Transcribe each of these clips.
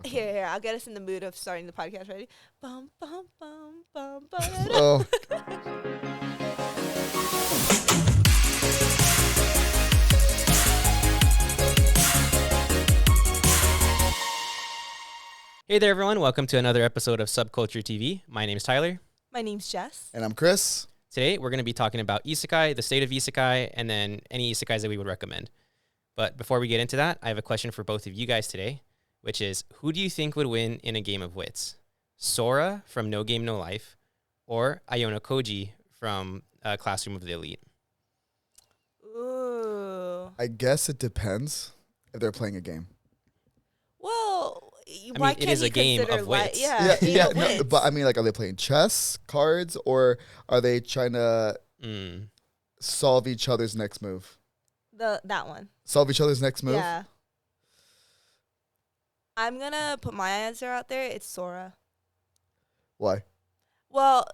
Here, I'll get us in the mood of starting the podcast. Ready? Bum, bum, bum, bum, ba-da-da. Oh, Hey there, everyone. Welcome to another episode of SubculturedTV. My name is Tyler. My name's Jess. and I'm Chris. Today, we're going to be talking about isekai, the state of isekai, and then any isekais that we would recommend. But before we get into that, I have a question for both of you guys today, which is, who do you think would win in a game of wits? Sora from No Game, No Life, or Iono Koji from Classroom of the Elite? Ooh. I guess it depends if they're playing a game. Well, mean, why it can't is you a game consider of wits. game of wits. But I mean, like, are they playing chess, cards, or are they trying to solve each other's next move? That one. Solve each other's next move? Yeah. I'm gonna put my answer out there. It's Sora. Why? Well,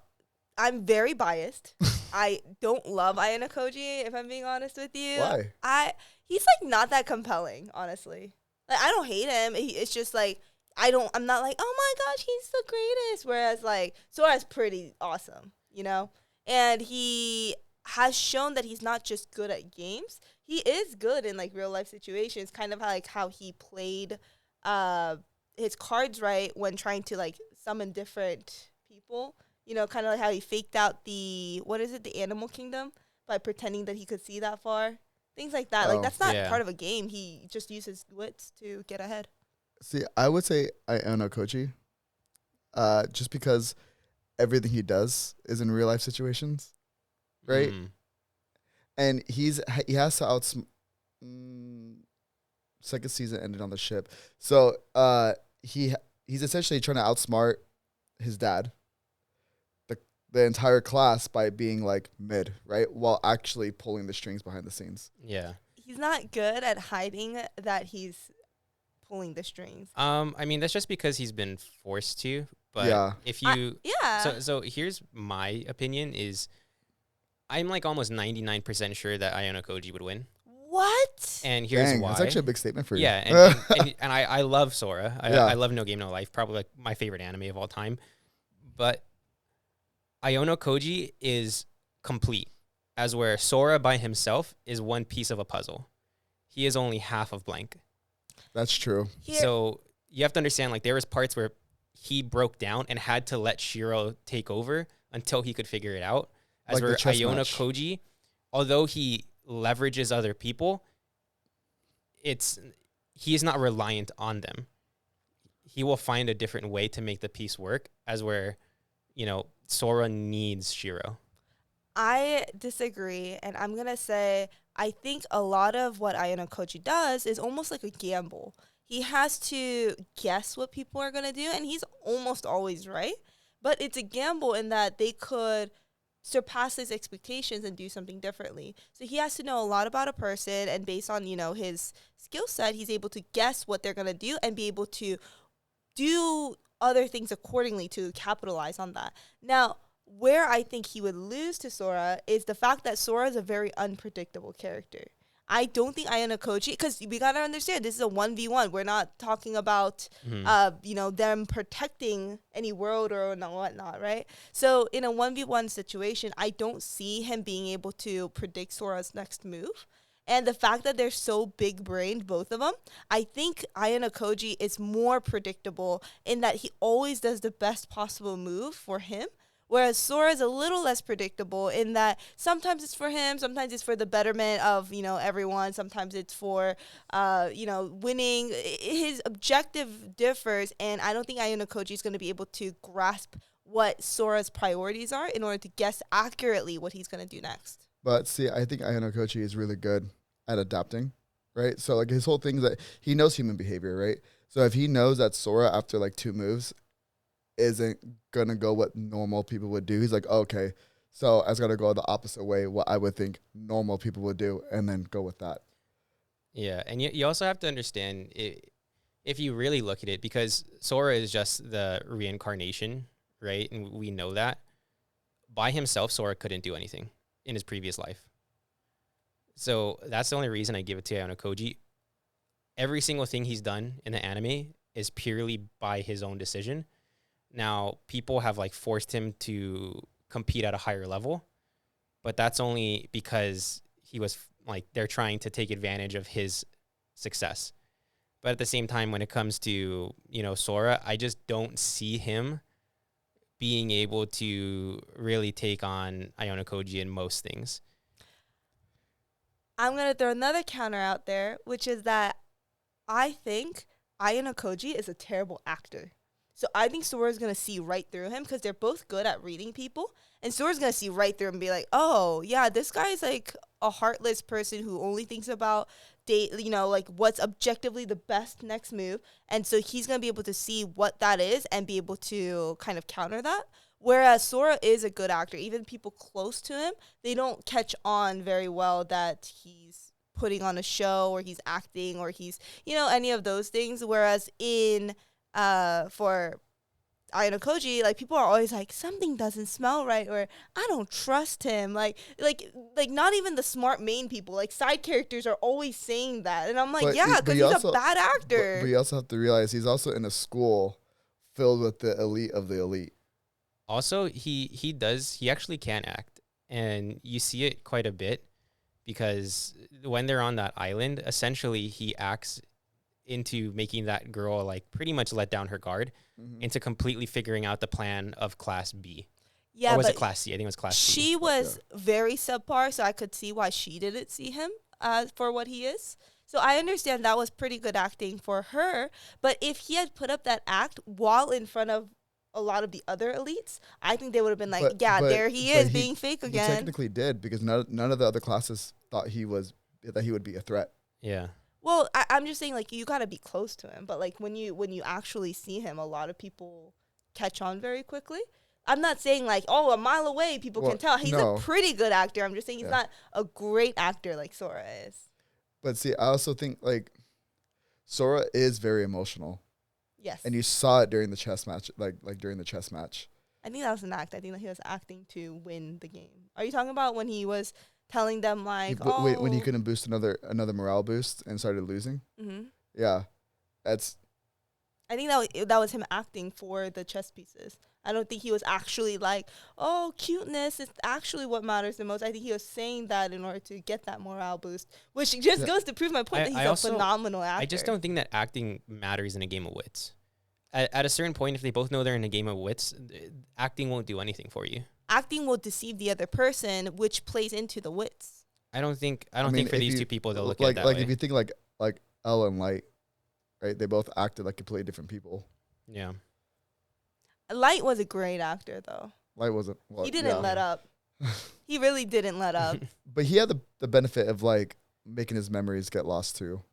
I'm very biased. I don't love Iono Koji, if I'm being honest with you. Why? He's like not that compelling, honestly. Like, I don't hate him. It's just like I'm not like, oh my gosh, he's the greatest. Whereas like Sora's pretty awesome, you know? And he has shown that he's not just good at games. He is good in like real life situations, kind of like how he played his cards right when trying to like summon different people. You know, kind of like how he faked out the Animal Kingdom by pretending that he could see that far. Things like that. Like, that's not part of a game. He just uses wits to get ahead. See, I would say Iono Koji, just because everything he does is in real life situations, right? And he has to second season ended on the ship, so he's essentially trying to outsmart his dad, the entire class, by being like mid, right, while actually pulling the strings behind the scenes. Yeah. He's not good at hiding that he's pulling the strings. I mean, that's just because he's been forced to. But Yeah. if you... Yeah. So here's my opinion is, I'm like almost 99% sure that Iono Koji would win. What? And here's Dang, why. that's actually a big statement for you. Yeah, and I love Sora. Yeah. I love No Game, No Life. Probably like my favorite anime of all time. But Iono Koji is complete, as where Sora by himself is one piece of a puzzle. He is only half of blank. That's true. So you have to understand, like, there was parts where he broke down and had to let Shiro take over until he could figure it out. As Like where the chess Iono match. Koji, although he leverages other people, he is not reliant on them. He will find a different way to make the piece work, as where, you know, Sora needs Shiro. I disagree, and I'm going to say I think a lot of what Iono Koji does is almost like a gamble. He has to guess what people are going to do, and he's almost always right. But it's a gamble in that they could surpass his expectations and do something differently. So he has to know a lot about a person, and based on, you know, his skill set, he's able to guess what they're going to do and be able to do other things accordingly to capitalize on that. Now, where I think he would lose to Sora is the fact that Sora is a very unpredictable character. I don't think Iono Koji, because we got to understand, this is a 1v1. We're not talking about, you know, them protecting any world or whatnot, right? So in a 1v1 situation, I don't see him being able to predict Sora's next move. And the fact that they're so big-brained, both of them, I think Iono Koji is more predictable in that he always does the best possible move for him, whereas Sora is a little less predictable in that sometimes it's for him, sometimes it's for the betterment of, you know, everyone, sometimes it's for, you know, winning. His objective differs, and I don't think Iono Koji is going to be able to grasp what Sora's priorities are in order to guess accurately what he's going to do next. But see, I think Iono Koji is really good at adapting, right? So like his whole thing is that he knows human behavior, right? So if he knows that Sora after like 2 moves isn't gonna go what normal people would do, he's like, okay, so I was gonna go the opposite way, what I would think normal people would do, and then go with that. Yeah, and you also have to understand, if you really look at it, because Sora is just the reincarnation, right? And we know that. By himself, Sora couldn't do anything in his previous life. So that's the only reason I give it to Iono Koji. Every single thing he's done in the anime is purely by his own decision. Now, people have like forced him to compete at a higher level, but that's only because he was like, they're trying to take advantage of his success. But at the same time, when it comes to, you know, Sora, I just don't see him being able to really take on Ayano Koji in most things. I'm going to throw another counter out there, which is that I think Ayano Koji is a terrible actor. So I think Sora's going to see right through him because they're both good at reading people. And Sora's going to see right through him and be like, oh, yeah, this guy's like a heartless person who only thinks about, you know, like what's objectively the best next move. And so he's going to be able to see what that is and be able to kind of counter that. Whereas Sora is a good actor. Even people close to him, they don't catch on very well that he's putting on a show or he's acting or he's, you know, any of those things. Whereas for Ayano Koji, like people are always like, something doesn't smell right, or I don't trust him. Like not even the smart main people, like side characters are always saying that, and I'm like, yeah, because he's a bad actor. But you also have to realize he's also in a school filled with the elite of the elite. Also, he actually can act, and you see it quite a bit because when they're on that island, essentially he acts into making that girl like pretty much let down her guard into completely figuring out the plan of Class B. Yeah, or was it Class C? I think it was Class C. She was very subpar, so I could see why she didn't see him for what he is. So I understand that was pretty good acting for her. But if he had put up that act while in front of a lot of the other elites, I think they would have been like, there he is being fake again. He technically did because none of the other classes thought that he would be a threat. Yeah. Well, I'm just saying, like, you got to be close to him. But, like, when you actually see him, a lot of people catch on very quickly. I'm not saying, like, a mile away people can tell. He's a pretty good actor. I'm just saying he's not a great actor like Sora is. But, see, I also think, like, Sora is very emotional. Yes. And you saw it during the chess match, like during the chess match. I think that was an act. I think that he was acting to win the game. Are you talking about when he was telling them like, when he couldn't boost another morale boost and started losing? Mm-hmm. Yeah, that's. I think that was him acting for the chess pieces. I don't think he was actually like, oh, cuteness is actually what matters the most. I think he was saying that in order to get that morale boost, which just goes to prove my point that he's a phenomenal actor. I just don't think that acting matters in a game of wits. At a certain point, if they both know they're in a game of wits, acting won't do anything for you. Acting will deceive the other person, which plays into the wits. I don't think for these two people they'll look at it that way. If you think like Elle and Light, right? They both acted like completely different people. Yeah. Light was a great actor, though. Light wasn't. Well, he didn't let up. He really didn't let up. But he had the benefit of like making his memories get lost too.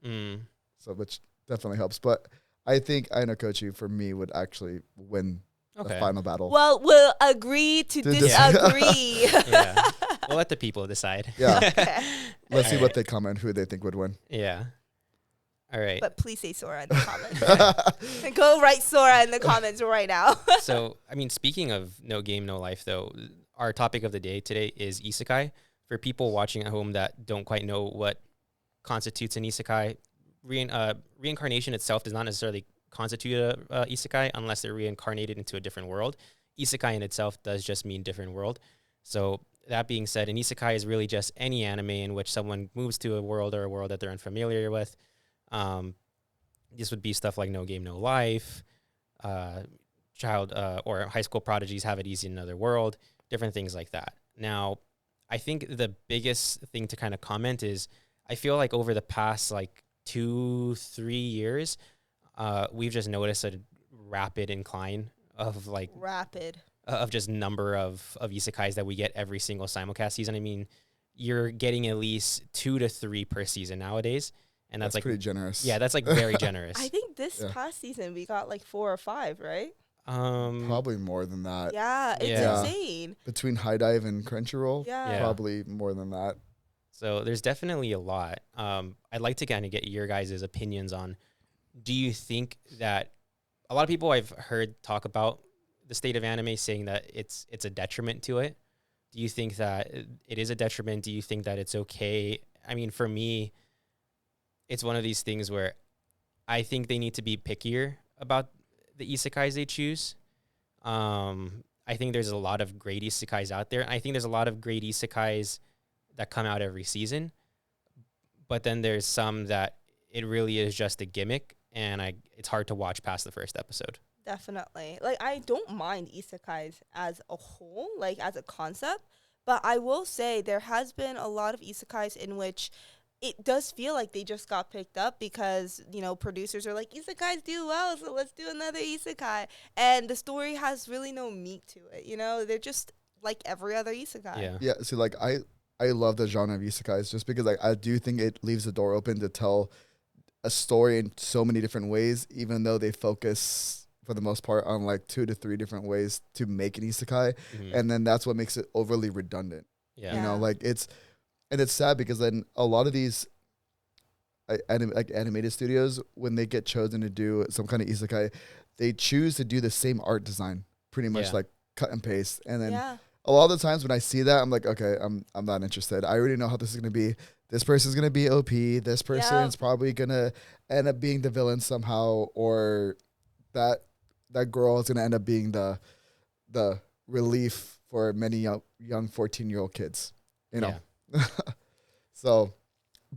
So which definitely helps. But I think Ayano Koji for me would actually win the final battle. Well, we'll agree to disagree. Yeah. We'll let the people decide. Yeah. Okay. Let's see what they comment, who they think would win. Yeah. All right. But please say Sora in the comments. And go write Sora in the comments right now. So, I mean, speaking of no game, no life, though, our topic of the day today is isekai. For people watching at home that don't quite know what constitutes an isekai, reincarnation itself does not necessarily constitute a isekai unless they're reincarnated into a different world. Isekai in itself does just mean different world. So that being said, an isekai is really just any anime in which someone moves to a world or a world that they're unfamiliar with. This would be stuff like No Game, No Life, child or high school prodigies have it easy in another world, different things like that. Now, I think the biggest thing to kind of comment is I feel like over the past like 2-3 years, we've just noticed a rapid incline of like of just number of isekais that we get every single simulcast season. I mean, you're getting at least 2 to 3 per season nowadays. And that's like pretty generous. Yeah, that's like very generous. I think this past season we got like 4 or 5, right? Probably more than that. Yeah, it's insane. Between High Dive and Crunchyroll, yeah, probably more than that. So there's definitely a lot. I'd like to kind of get your guys' opinions on, do you think that a lot of people I've heard talk about the state of anime saying that it's a detriment to it? Do you think that it is a detriment? Do you think that it's okay? I mean, for me, it's one of these things where I think they need to be pickier about the isekais they choose. I think there's a lot of great isekais out there. I think there's a lot of great isekais that come out every season, but then there's some that it really is just a gimmick, and it's hard to watch past the first episode. Definitely. Like, I don't mind isekais as a whole, like as a concept, but I will say there has been a lot of isekais in which it does feel like they just got picked up because, you know, producers are like, isekais do well, so let's do another isekai. And the story has really no meat to it, you know? They're just like every other isekai. Yeah. Yeah, see, like I love the genre of isekais just because like I do think it leaves the door open to tell a story in so many different ways, even though they focus for the most part on like 2 to 3 different ways to make an isekai, and then that's what makes it overly redundant. Yeah. You know, like it's sad because then a lot of these like animated studios, when they get chosen to do some kind of isekai, they choose to do the same art design, pretty much Yeah. like cut and paste, and then. Yeah. A lot of the times when I see that, I'm like, okay, I'm not interested. I already know how this is gonna be. This person's gonna be OP. This person's probably gonna end up being the villain somehow, or that girl is gonna end up being the relief for many young 14-year-old kids. You know. Yeah. So,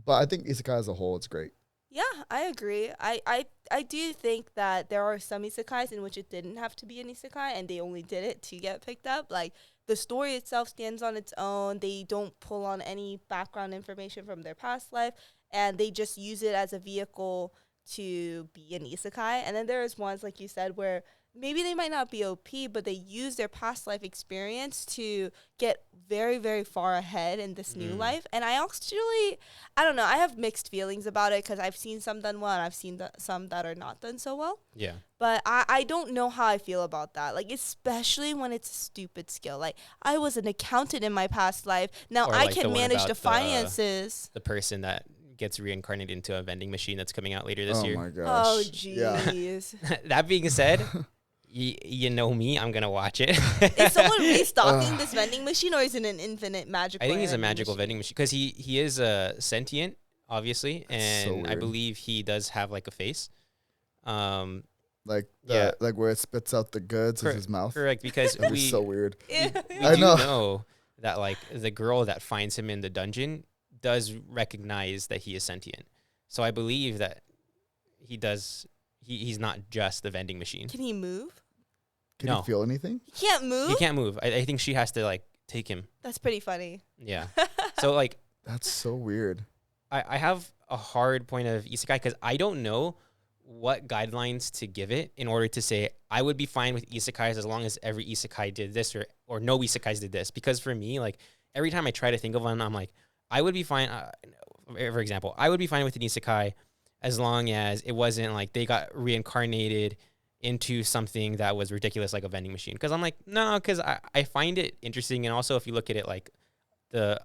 but I think isekai as a whole, it's great. Yeah, I agree. I do think that there are some isekais in which it didn't have to be an isekai and they only did it to get picked up. Like, the story itself stands on its own. They don't pull on any background information from their past life, and they just use it as a vehicle to be an isekai. And then there's ones, like you said, where maybe they might not be OP, but they use their past life experience to get very, very far ahead in this new life. And I actually, I don't know, I have mixed feelings about it because I've seen some done well and I've seen some that are not done so well. Yeah. But I don't know how I feel about that. Like, especially when it's a stupid skill. Like, I was an accountant in my past life. Now Or I like the can one manage about the finances. The person that gets reincarnated into a vending machine that's coming out later this Oh year. my gosh. Oh, Yeah. jeez. That being said, you know me, I'm gonna watch it. Is someone restocking this vending machine, or is it an infinite magical? I think he's a magical vending machine because he is sentient, obviously, That's so and I weird. believe he does have like a face. Like Yeah. like where it spits out the goods is his mouth. Correct, because That'd we be so weird. we I do know. know that like the girl that finds him in the dungeon does recognize that he is sentient. So I believe that he does. He's not just the vending machine. Can he move? Can No. you feel anything? He can't move? He can't move. I think she has to like take him. That's pretty funny. Yeah. So like That's so weird. I have a hard point of isekai because I don't know what guidelines to give it in order to say I would be fine with isekais as long as every isekai did this or no isekais did this. Because for me, like every time I try to think of one, I'm like, I would be fine. For example, I would be fine with an isekai as long as it wasn't like they got reincarnated into something that was ridiculous, like a vending machine. Because I'm like, no, because I find it interesting. And also, if you look at it like the,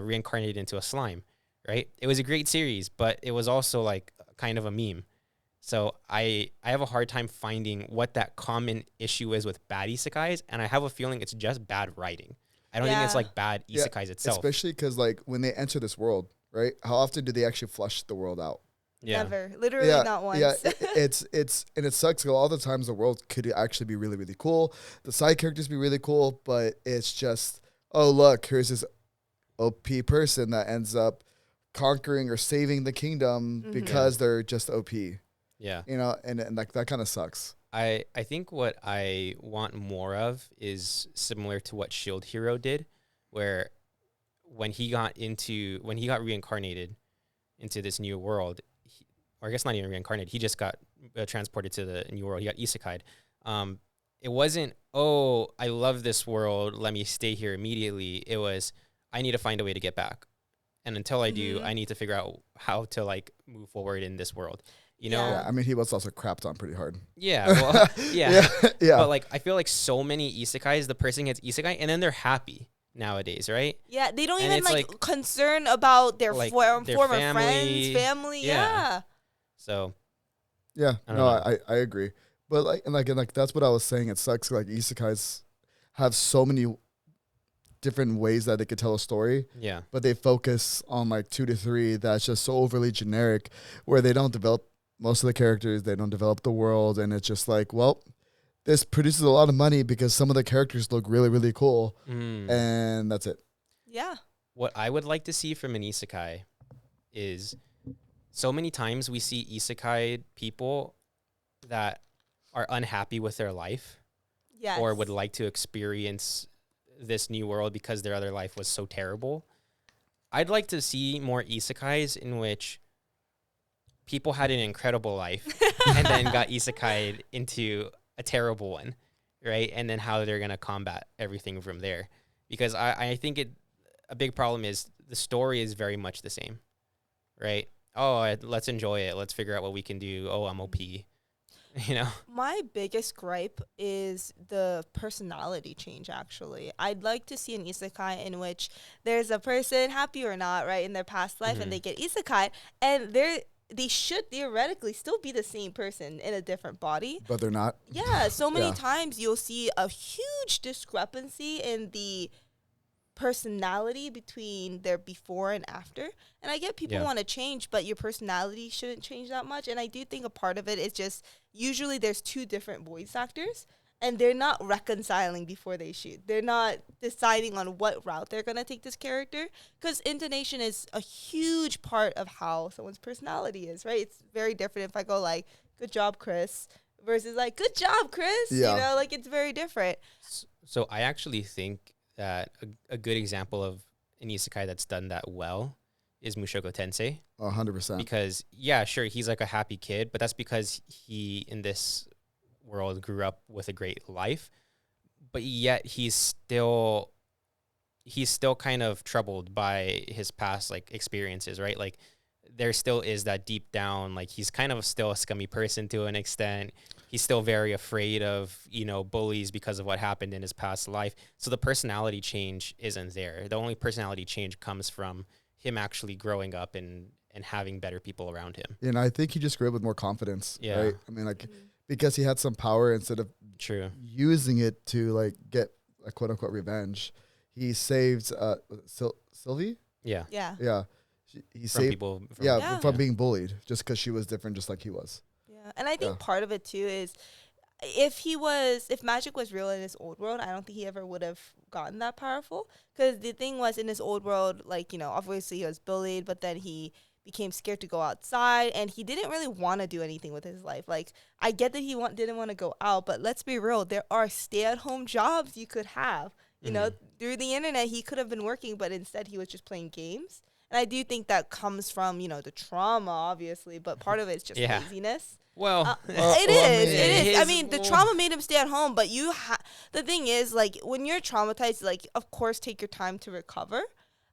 reincarnated into a slime, right? It was a great series, but it was also like kind of a meme. So I have a hard time finding what that common issue is with bad isekais. And I have a feeling it's just bad writing. I don't think it's like bad isekais itself. Especially because like when they enter this world, right? How often do they actually flush the world out? Yeah. Never. Literally not once. Yeah, it's and it sucks. 'Cause all the times the world could actually be really, really cool. The side characters be really cool, but it's just, oh look, here's this OP person that ends up conquering or saving the kingdom because they're just OP. Yeah. You know, and like that kind of sucks. I think what I want more of is similar to what Shield Hero did, where when he got reincarnated into this new world, or I guess not even reincarnated, he just got transported to the new world. He got isekai'd. It wasn't, oh, I love this world, let me stay here immediately. It was, I need to find a way to get back. And until I do, I need to figure out how to like move forward in this world. You know? Yeah, I mean, he was also crapped on pretty hard. Yeah, well, yeah. Yeah. But like, I feel like so many isekais, the person gets isekai and then they're happy nowadays, right? Yeah, they don't And even it's like concern about their like, former their friends, family. family. Yeah. Yeah. So Yeah, I don't no, know. I agree. But like that's what I was saying. It sucks. Like isekais have so many different ways that they could tell a story, yeah, but they focus on like 2 to 3 that's just so overly generic, where they don't develop most of the characters, they don't develop the world, and it's just like, well, this produces a lot of money because some of the characters look really, really cool, and that's it. Yeah. What I would like to see from an isekai is so many times we see isekai people that are unhappy with their life Yes. or would like to experience this new world because their other life was so terrible. I'd like to see more isekais in which people had an incredible life and then got isekai'd into a terrible one, right? And then how they're going to combat everything from there. Because I think a big problem is the story is very much the same, right? Oh, let's enjoy it. Let's figure out what we can do. Oh, I'm OP. You know? My biggest gripe is the personality change, actually. I'd like to see an isekai in which there's a person, happy or not, right, in their past life, and they get isekai, and they should theoretically still be the same person in a different body. But they're not. Yeah, so many times you'll see a huge discrepancy in the personality between their before and after. And I get people want to change, but your personality shouldn't change that much. And I do think a part of it is just usually there's two different voice actors and they're not reconciling before they shoot. They're not deciding on what route they're going to take this character, because intonation is a huge part of how someone's personality is, right? It's very different if I go like, good job, Chris, versus like, good job, Chris. Yeah. You know, like it's very different. So I actually think that a good example of an isekai that's done that well is Mushoku Tensei. 100%. Because, yeah, sure, he's like a happy kid, but that's because he, in this world, grew up with a great life. But yet he's still kind of troubled by his past, like, experiences, right? Like, there still is that deep down, like, he's kind of still a scummy person to an extent. He's still very afraid of, bullies because of what happened in his past life. So the personality change isn't there. The only personality change comes from him actually growing up and having better people around him. And I think he just grew up with more confidence. Yeah. Right? I mean, like, because he had some power, instead of using it to, like, get a quote-unquote revenge, he saved Sylvie? Yeah. Yeah. Yeah. He From saved people. from being bullied just because she was different, just like he was. Yeah, and I think part of it too is if magic was real in his old world, I don't think he ever would have gotten that powerful. Because the thing was, in his old world, like, obviously he was bullied, but then he became scared to go outside, and he didn't really want to do anything with his life. Like, I get that he didn't want to go out, but let's be real, there are stay-at-home jobs you could have. You know, through the internet, he could have been working, but instead he was just playing games. And I do think that comes from, the trauma, obviously, but part of it is just laziness. Well, it is. I mean, the trauma made him stay at home, but the thing is, like, when you're traumatized, like, of course, take your time to recover.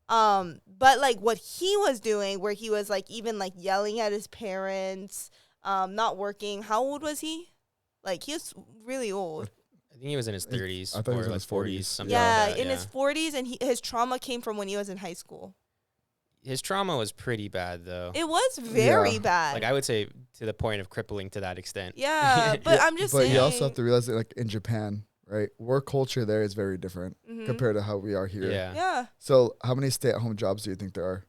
But, like, what he was doing, where he was, like, even, like, yelling at his parents, not working. How old was he? Like, he was really old. I think he was in his 30s I thought he was or in like his 40s. 40s. Something Yeah, like that, in his 40s, and his trauma came from when he was in high school. His trauma was pretty bad, though. It was very bad. Like, I would say to the point of crippling to that extent. Yeah, but I'm just saying. But you also have to realize that, like, in Japan, right, work culture there is very different compared to how we are here. Yeah. So how many stay-at-home jobs do you think there are?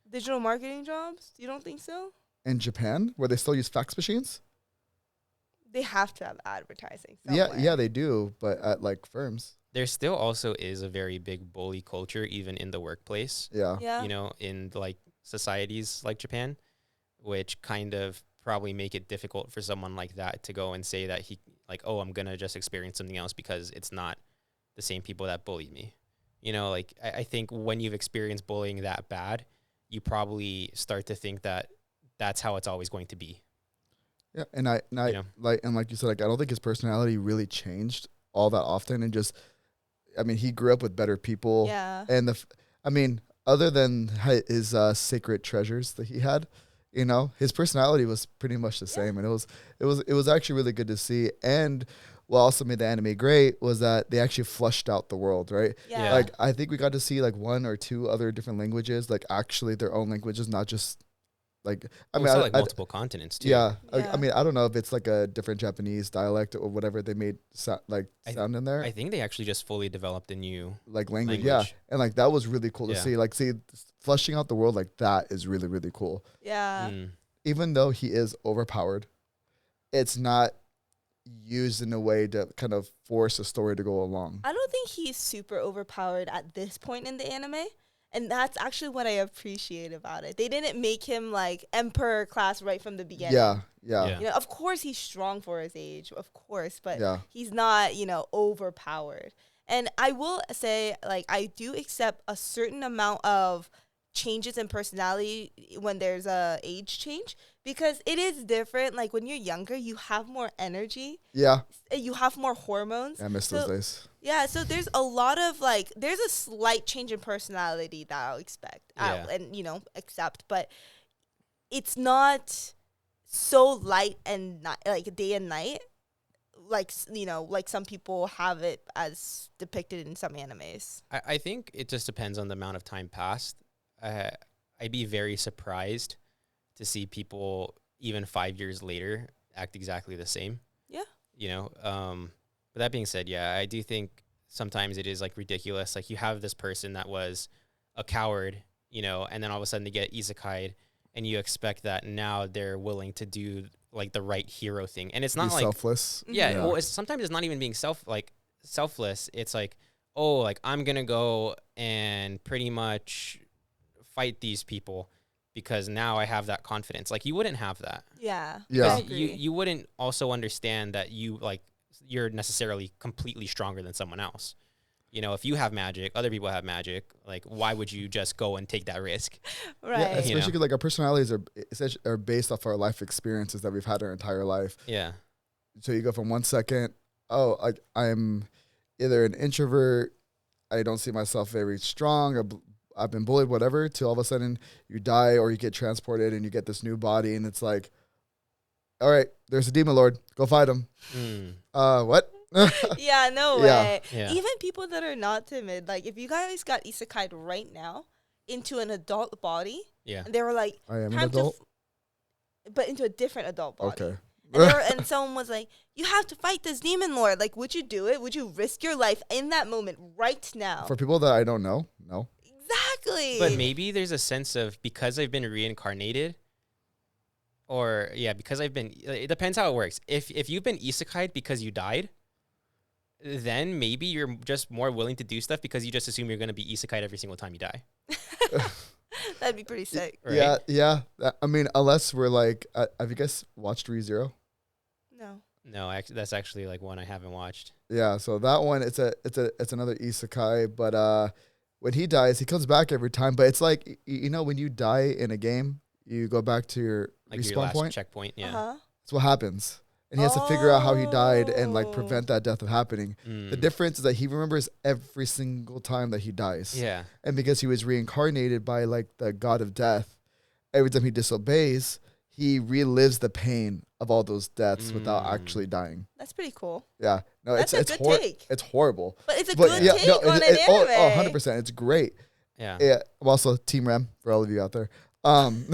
Digital marketing jobs? You don't think so? In Japan, where they still use fax machines? They have to have advertising somewhere. Yeah, they do, but at, like, firms. There still also is a very big bully culture, even in the workplace. Yeah. In like societies like Japan, which kind of probably make it difficult for someone like that to go and say that I'm going to just experience something else because it's not the same people that bullied me. Like, I think when you've experienced bullying that bad, you probably start to think that that's how it's always going to be. Yeah, and like you said, like, I don't think his personality really changed all that often, and just, I mean, he grew up with better people. Yeah. And other than his sacred treasures that he had, his personality was pretty much the same, and it was actually really good to see. And what also made the anime great was that they actually flushed out the world, right? Yeah. Like, I think we got to see, like, one or two other different languages, like, actually their own languages, not just, like, I mean, like multiple continents too. Yeah. I mean, I don't know if it's like a different Japanese dialect or whatever they made sound in there. I think they actually just fully developed a new language. Yeah. And, like, that was really cool to see. Like, flushing out the world like that is really, really cool. Yeah. even though he is overpowered, it's not used in a way to kind of force a story to go along. I don't think he's super overpowered at this point in the anime. And that's actually what I appreciate about it. They didn't make him like emperor class right from the beginning. Yeah. You know, of course he's strong for his age, of course, but he's not, overpowered. And I will say, like, I do accept a certain amount of changes in personality when there's a age change, because it is different. Like, when you're younger, you have more energy. Yeah. You have more hormones. I miss those days. Yeah, so there's a lot of, like, there's a slight change in personality that I'll expect and, accept. But it's not so light and not, like, day and night, like, like some people have it as depicted in some animes. I think it just depends on the amount of time passed. I'd be very surprised to see people even 5 years later act exactly the same. Yeah. But that being said, yeah, I do think sometimes it is like ridiculous. Like, you have this person that was a coward, and then all of a sudden they get isekai'd, and you expect that now they're willing to do like the right hero thing. And it's not like selfless. Yeah. Well, sometimes it's not even being selfless. It's like, oh, like, I'm going to go and pretty much fight these people because now I have that confidence. Like, you wouldn't have that. Yeah. Yeah. You wouldn't also understand that you're necessarily completely stronger than someone else. If you have magic, other people have magic. Like, why would you just go and take that risk? Right. Yeah, especially because, like, our personalities are based off our life experiences that we've had our entire life. Yeah. So you go from 1 second, I'm either an introvert, I don't see myself very strong, I've been bullied, whatever, to all of a sudden you die or you get transported and you get this new body, and it's like, all right, there's a demon lord, go fight him. What? Yeah, no way. Yeah. Even people that are not timid, like, if you guys got isekai'd right now into an adult body, and they were like, I am an adult? but into a different adult body. Okay. And someone was like, you have to fight this demon lord. Like, would you do it? Would you risk your life in that moment right now? For people that I don't know, no. Exactly. But maybe there's a sense of, because I've been reincarnated, or because it depends how it works. If you've been isekai'd because you died, then maybe you're just more willing to do stuff because you just assume you're going to be isekai'd every single time you die. That'd be pretty sick. Right? Yeah. I mean, unless we're like, have you guys watched ReZero? No, that's actually like one I haven't watched. Yeah, so that one, it's another isekai, but when he dies, he comes back every time. But it's like, when you die in a game, you go back to your Like respawn your last point. checkpoint. Yeah. That's what happens. And he has to figure out how he died and, like, Oh. prevent that death from happening. The difference is that he remembers every single time that he dies. Yeah. And because he was reincarnated by, like, the god of death, every time he disobeys, he relives the pain of all those deaths without actually dying. that's pretty cool. Yeah. No, That's it's a good take. It's horrible. But it's a good take on an anime. 100%. It's great. Yeah. Yeah. I'm also Team Rem for all of you out there. And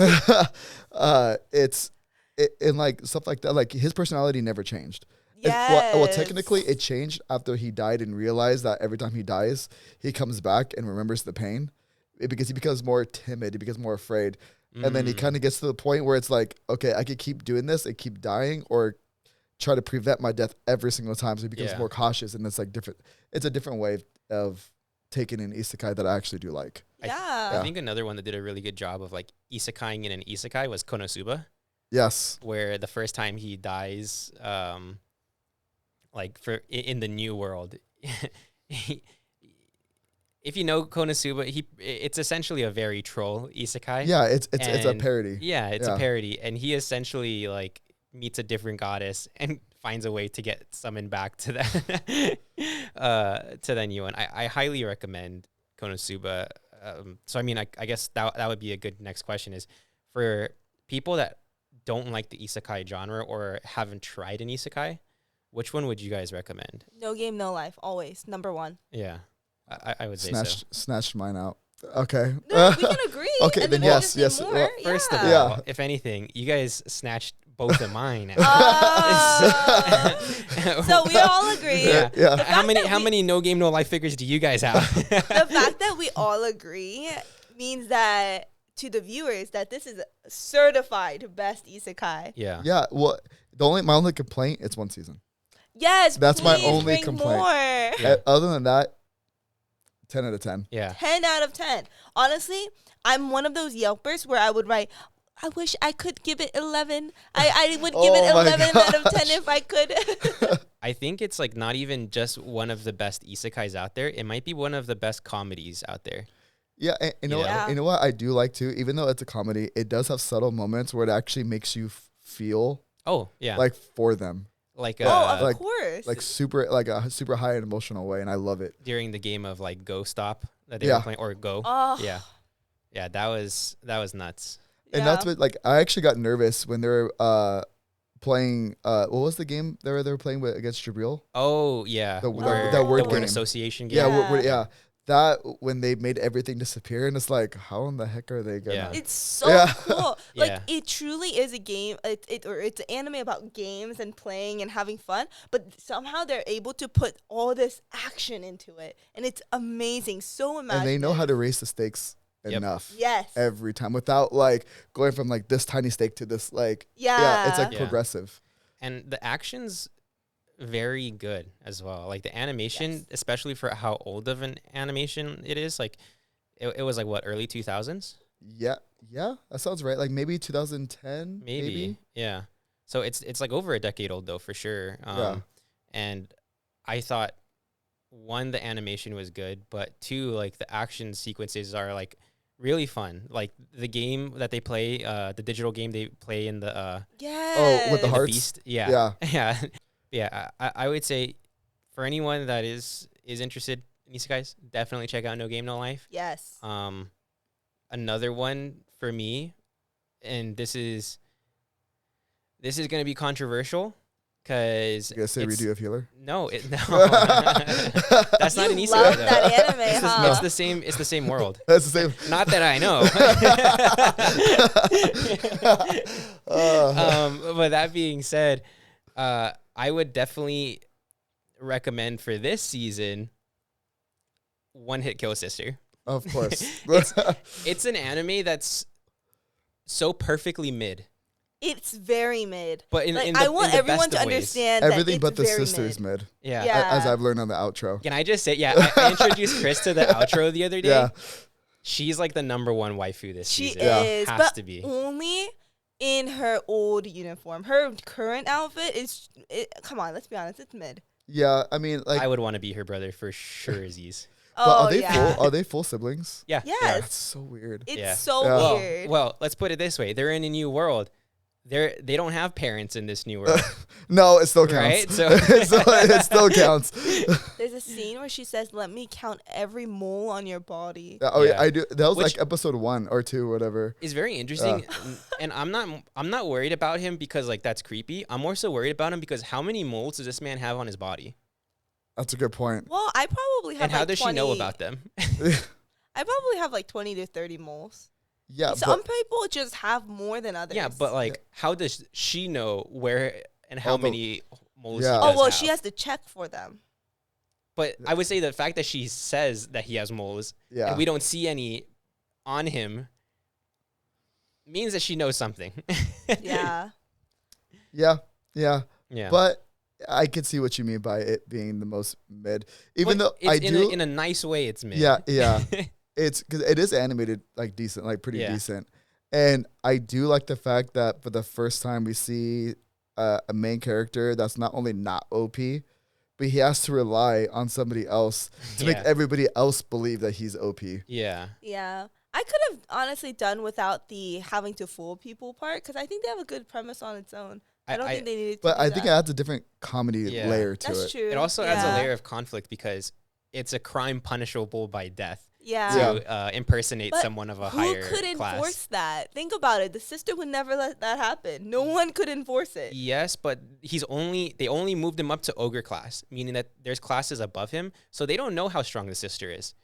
like stuff like that, like his personality never changed. Yes. Well, technically it changed after he died and realized that every time he dies, he comes back and remembers the pain because he becomes more timid. He becomes more afraid. And then he kind of gets to the point where it's like, okay, I could keep doing this and keep dying or try to prevent my death every single time. So he becomes more cautious, and it's like different. It's a different way of taking an isekai that I actually do like. Yeah. I think another one that did a really good job of like isekai'ing in an isekai was Konosuba. Yes. Where the first time he dies, like in the new world, if you know Konosuba, it's essentially a very troll isekai. Yeah, it's a parody. Yeah, it's a parody, and he essentially like meets a different goddess and finds a way to get summoned back to that to the new one. I highly recommend Konosuba. So I mean, I guess that would be a good next question is for people that don't like the isekai genre or haven't tried an isekai, which one would you guys recommend? No Game, No Life, always number one. Yeah, I would say so. Snatched mine out. Okay. No, we can agree. Okay, then yes. More. Well, First of Yeah. all, if anything, you guys snatched both of mine. So we all agree. Yeah. How many No Game No Life figures do you guys have? The fact that we all agree means that to the viewers that this is a certified best isekai. Yeah. Yeah. Well, my only complaint, it's one season. Yes, That's my please only bring complaint. more. Yeah. Other than that, 10 out of 10. Yeah. 10 out of 10. Honestly, I'm one of those Yelpers where I would write, I wish I could give it 11. I would give it Oh my 11 out of 10 gosh. if I could. I think it's like not even just one of the best isekais out there. It might be one of the best comedies out there. Yeah, and you know, Yeah. you know what I do like too. Even though it's a comedy, it does have subtle moments where it actually makes you feel Oh, yeah. like for them, Like Oh, of like- course. like a super high and emotional way, and I love it. during the game of like Go Stop that they Yeah. were playing, or Go. Oh, Yeah. Yeah, that was nuts. And that's what, like, I actually got nervous when they were playing. What was the game they were playing with against Jabril? Oh, yeah. The- Where- that word the word game. association game. Yeah, Yeah. yeah. That when they made everything disappear, and it's like, how in the heck are they gonna? Yeah. It's so Yeah. cool. Like Yeah. it truly is a game. It's an anime about games and playing and having fun. But somehow they're able to put all this action into it, and it's amazing. So imaginative. And they know how to raise the stakes Yep. enough Yes. every time without like going from like this tiny stake to this like Yeah. it's like Yeah. progressive. And the action's very good as well. Like the animation, Yes. especially for how old of an animation it is, like it was like what, early 2000s? Yeah, that sounds right. Like maybe 2010, Maybe. Yeah. So it's like over a decade old though, for sure. Yeah. And I thought one, the animation was good, but two, like the action sequences are like really fun. Like the game that they play, the digital game they play in the Yes. Oh, with the in hearts? Beast. Yeah. Yeah. Yeah. Yeah. I would say for anyone that is interested in isekais, definitely check out No Game No Life. Yes. Another one for me, and this is going to be controversial because You guys say Redo of Healer? no, that's not an You isekai love though. that anime, It's the- huh? it's the same. It's the same world. That's the same. Not that I know. But that being said, I would definitely recommend for this season One Hit Kill Sister. Of course. It's an anime that's so perfectly mid, It's very mid. but in, Like, in the, I want in the everyone best to of ways. understand Everything that but it's the very sisters mid. Yeah. Yeah. As I've learned on the outro. Can I just say, I introduced Chris to the outro the other day. Yeah. She's like the #1 waifu this She season. Yeah. is, Has but to be. only in her old uniform. Her current outfit is. Come on, let's be honest. It's mid. Yeah, I mean, like, I would want to be her brother for sure, Aziz. but Oh are they yeah. full? Are they full siblings? Yeah. Yes. That's so weird. It's Yeah. so Yeah. weird. Well, let's put it this way: they're in a new world. They don't have parents in this new world, No, it still right? counts. So it still counts. There's a scene where she says, "Let me count every mole on your body." Oh yeah, Yeah. I do. That was Which- like episode 1 or 2, whatever. It's very interesting, and I'm not worried about him because like that's creepy. I'm more so worried about him because how many moles does this man have on his body, That's a good point. Well, I probably have. and how like does 20, she know about them? I probably have like 20 to 30 moles. Yeah, Some but people just have more than others. Yeah, but like, how does she know where and how All the- many moles? Yeah. He oh does well, have? she has to check for them. But I would say the fact that she says that he has moles yeah, and we don't see any on him means that she knows something. Yeah. yeah. Yeah. But I can see what you mean by it being the most mid. Even But though I it's do, in a nice way, it's mid. yeah. It's because it is animated like decent, like pretty Yeah. decent, and I do like the fact that for the first time we see a main character that's not only not OP, but he has to rely on somebody else to make Yeah. everybody else believe that he's OP. Yeah. Yeah. I could have honestly done without the having to fool people part because I think they have a good premise on its own. I don't think they needed to But do I think it that. adds a different comedy Yeah. layer to That's it. true. It also adds Yeah. a layer of conflict because it's a crime punishable by death Yeah. Yeah. to impersonate But someone of a who higher could class. enforce that? Think about it. The sister would never let that happen. No one could enforce it. Yes, but they only moved him up to ogre class, meaning that there's classes above him, so they don't know how strong the sister is.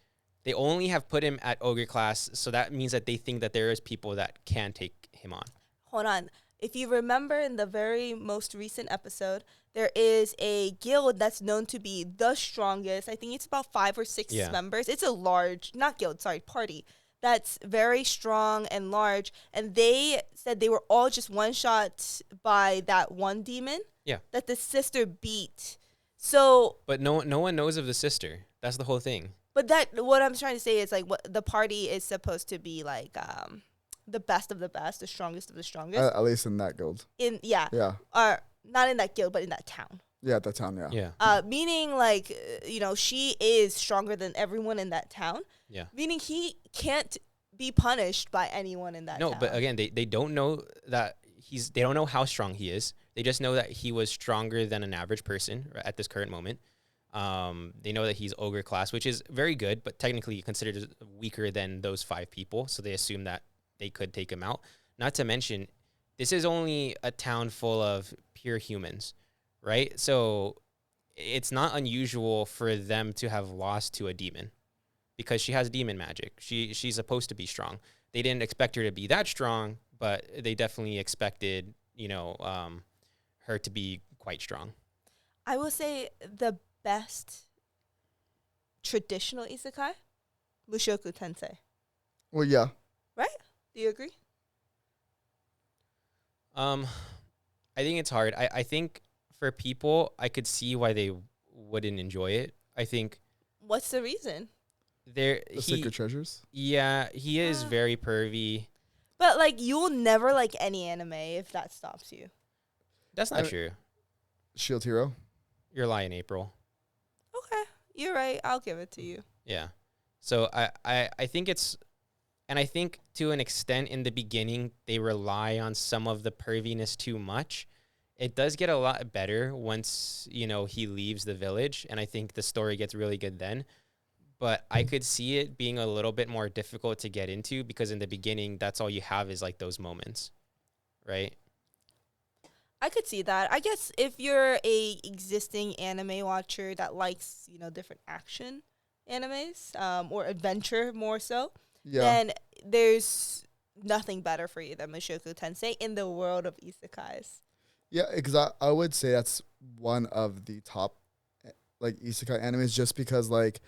They only have put him at ogre class, so that means that they think that there is people that can take him on. Hold on. If you remember in the very most recent episode, there is a guild that's known to be the strongest. I think it's about 5 or 6 Yeah. members. It's a large, not guild, sorry, party. that's very strong and large, and they said they were all just one shot by that one demon. Yeah. That the sister beat. So, But no one knows of the sister. That's the whole thing. but that what I'm trying to say is like what the party is supposed to be like the best of the best, the strongest of the strongest. At least in that guild. Yeah. Yeah. Not in that guild, but in that town. Yeah, at that town, yeah. Yeah. Meaning like she is stronger than everyone in that town. Yeah. Meaning he can't be punished by anyone in that No, town. but again, they don't know that they don't know how strong he is. They just know that he was stronger than an average person at this current moment. They know that he's ogre class, which is very good, but technically considered weaker than those 5 people. So they assume that they could take him out. Not to mention, this is only a town full of pure humans, right? So it's not unusual for them to have lost to a demon because she has demon magic. She's supposed to be strong. They didn't expect her to be that strong, but they definitely expected, her to be quite strong. I will say the best traditional isekai, Mushoku Tensei. Well, yeah. Do you agree? I think it's hard. I think for people, I could see why they wouldn't enjoy it. I think What's the reason? The Sacred Treasures? Yeah, he is very pervy. But like you'll never like any anime if that stops you. That's not true. Shield Hero? You're lying, April. Okay, you're right. I'll give it to you. Yeah. So I think it's, and I think to an extent in the beginning, they rely on some of the perviness too much. It does get a lot better once, he leaves the village. And I think the story gets really good then. But I could see it being a little bit more difficult to get into because in the beginning, that's all you have is like those moments. Right? I could see that. I guess if you're a existing anime watcher that likes, different action animes, or adventure more so, then there's nothing better for you than Mushoku Tensei in the world of isekais. Yeah, because I would say that's one of the top like isekai animes just because like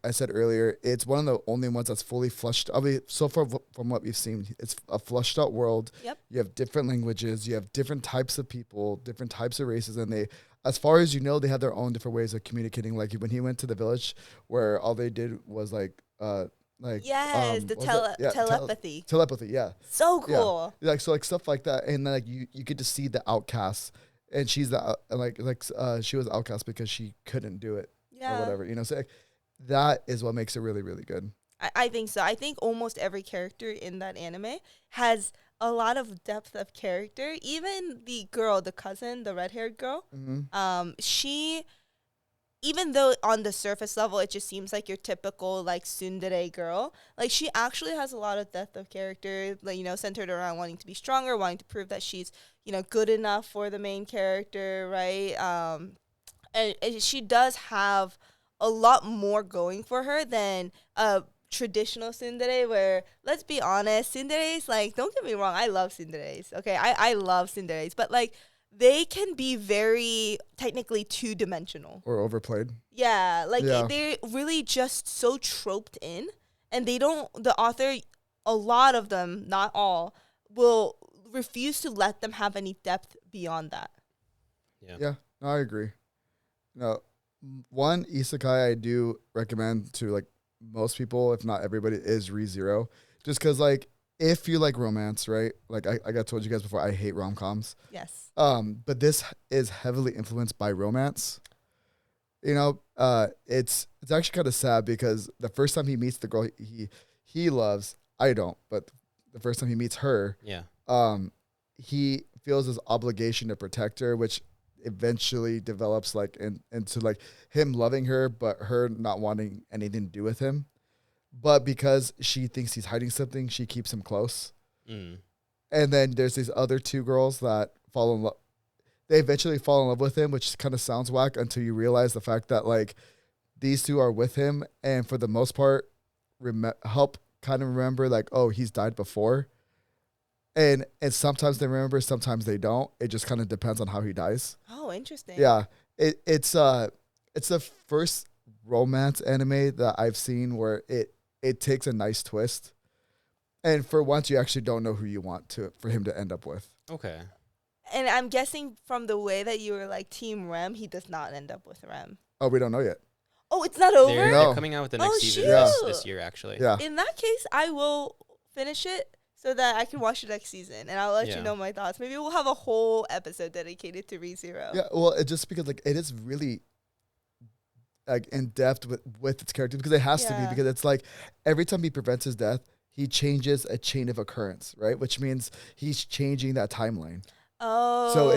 I said earlier, it's one of the only ones that's fully flushed. I mean, so far from what we've seen, it's a flushed out world. Yep. You have different languages, you have different types of people, different types of races, and they, as far as you know, they have their own different ways of communicating. Like when he went to the village, where all they did was yes, telepathy. Telepathy, yeah. So cool. Yeah. Like stuff like that, and then you get to see the outcasts, and she's the she was outcast because she couldn't do it. Yeah. Or whatever, so that is what makes it really, really good. I think so. I think almost every character in that anime has a lot of depth of character. Even the girl, the cousin, the red-haired girl, she, even though on the surface level it just seems like your typical like tsundere girl, like she actually has a lot of depth of character, like centered around wanting to be stronger, wanting to prove that she's good enough for the main character, right? And she does have a lot more going for her than a traditional tsundere where, let's be honest, tsunderes, like, don't get me wrong, I love tsunderes, okay? I love tsunderes, but, like, they can be very technically two-dimensional. Or overplayed. Yeah, like, they're really just so troped in, and the author, a lot of them, not all, will refuse to let them have any depth beyond that. Yeah, no, I agree. No, one isekai I do recommend to like most people, if not everybody, is ReZero. Just because like if you like romance, right? Like I got told you guys before, I hate rom-coms. Yes. But this is heavily influenced by romance. It's actually kind of sad because the first time he meets the girl he loves, I don't, but the first time he meets her, he feels his obligation to protect her, which eventually develops like into like him loving her but her not wanting anything to do with him, but because she thinks he's hiding something, she keeps him close. And then there's these other 2 girls that fall in love. They eventually fall in love with him, which kind of sounds whack until you realize the fact that like these 2 are with him and for the most part help kind of remember like, oh, he's died before. And sometimes they remember, sometimes they don't. It just kind of depends on how he dies. Oh, interesting. Yeah, it's the first romance anime that I've seen where it it takes a nice twist. And for once, you actually don't know who you want for him to end up with. Okay. And I'm guessing from the way that you were like Team Rem, he does not end up with Rem. Oh, we don't know yet. Oh, it's not over? They're No. coming out with the Oh, next season shoot. this year, actually. Yeah. In that case, I will finish it so that I can watch the next season. And I'll let Yeah. you know my thoughts. Maybe we'll have a whole episode dedicated to ReZero. Yeah, well, it just because like it is really like in depth with its characters because it has to be Yeah. because it's like every time he prevents his death, he changes a chain of occurrence, right? Which means he's changing that timeline. Oh. So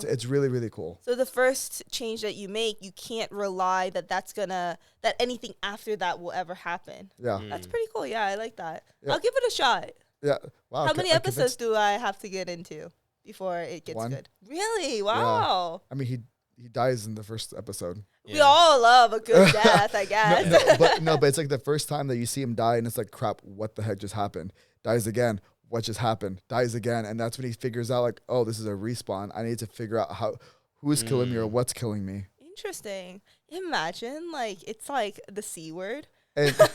it's really really cool. So the first change that you make, you can't rely that anything after that will ever happen. Yeah, Mm. That's pretty cool. Yeah, I like that. Yeah. I'll give it a shot. yeah. Wow. How many I episodes do I have to get into before it gets One. good? Really? Wow. I mean, he dies in the first episode. We all love a good death, I guess. But it's like the first time that you see him die, and it's like, crap, what the heck just happened? Dies again. What just happened? Dies again, and that's when he figures out like, oh, this is a respawn. I need to figure out who's killing me or what's killing me. Interesting. Imagine like it's like the C word. And no,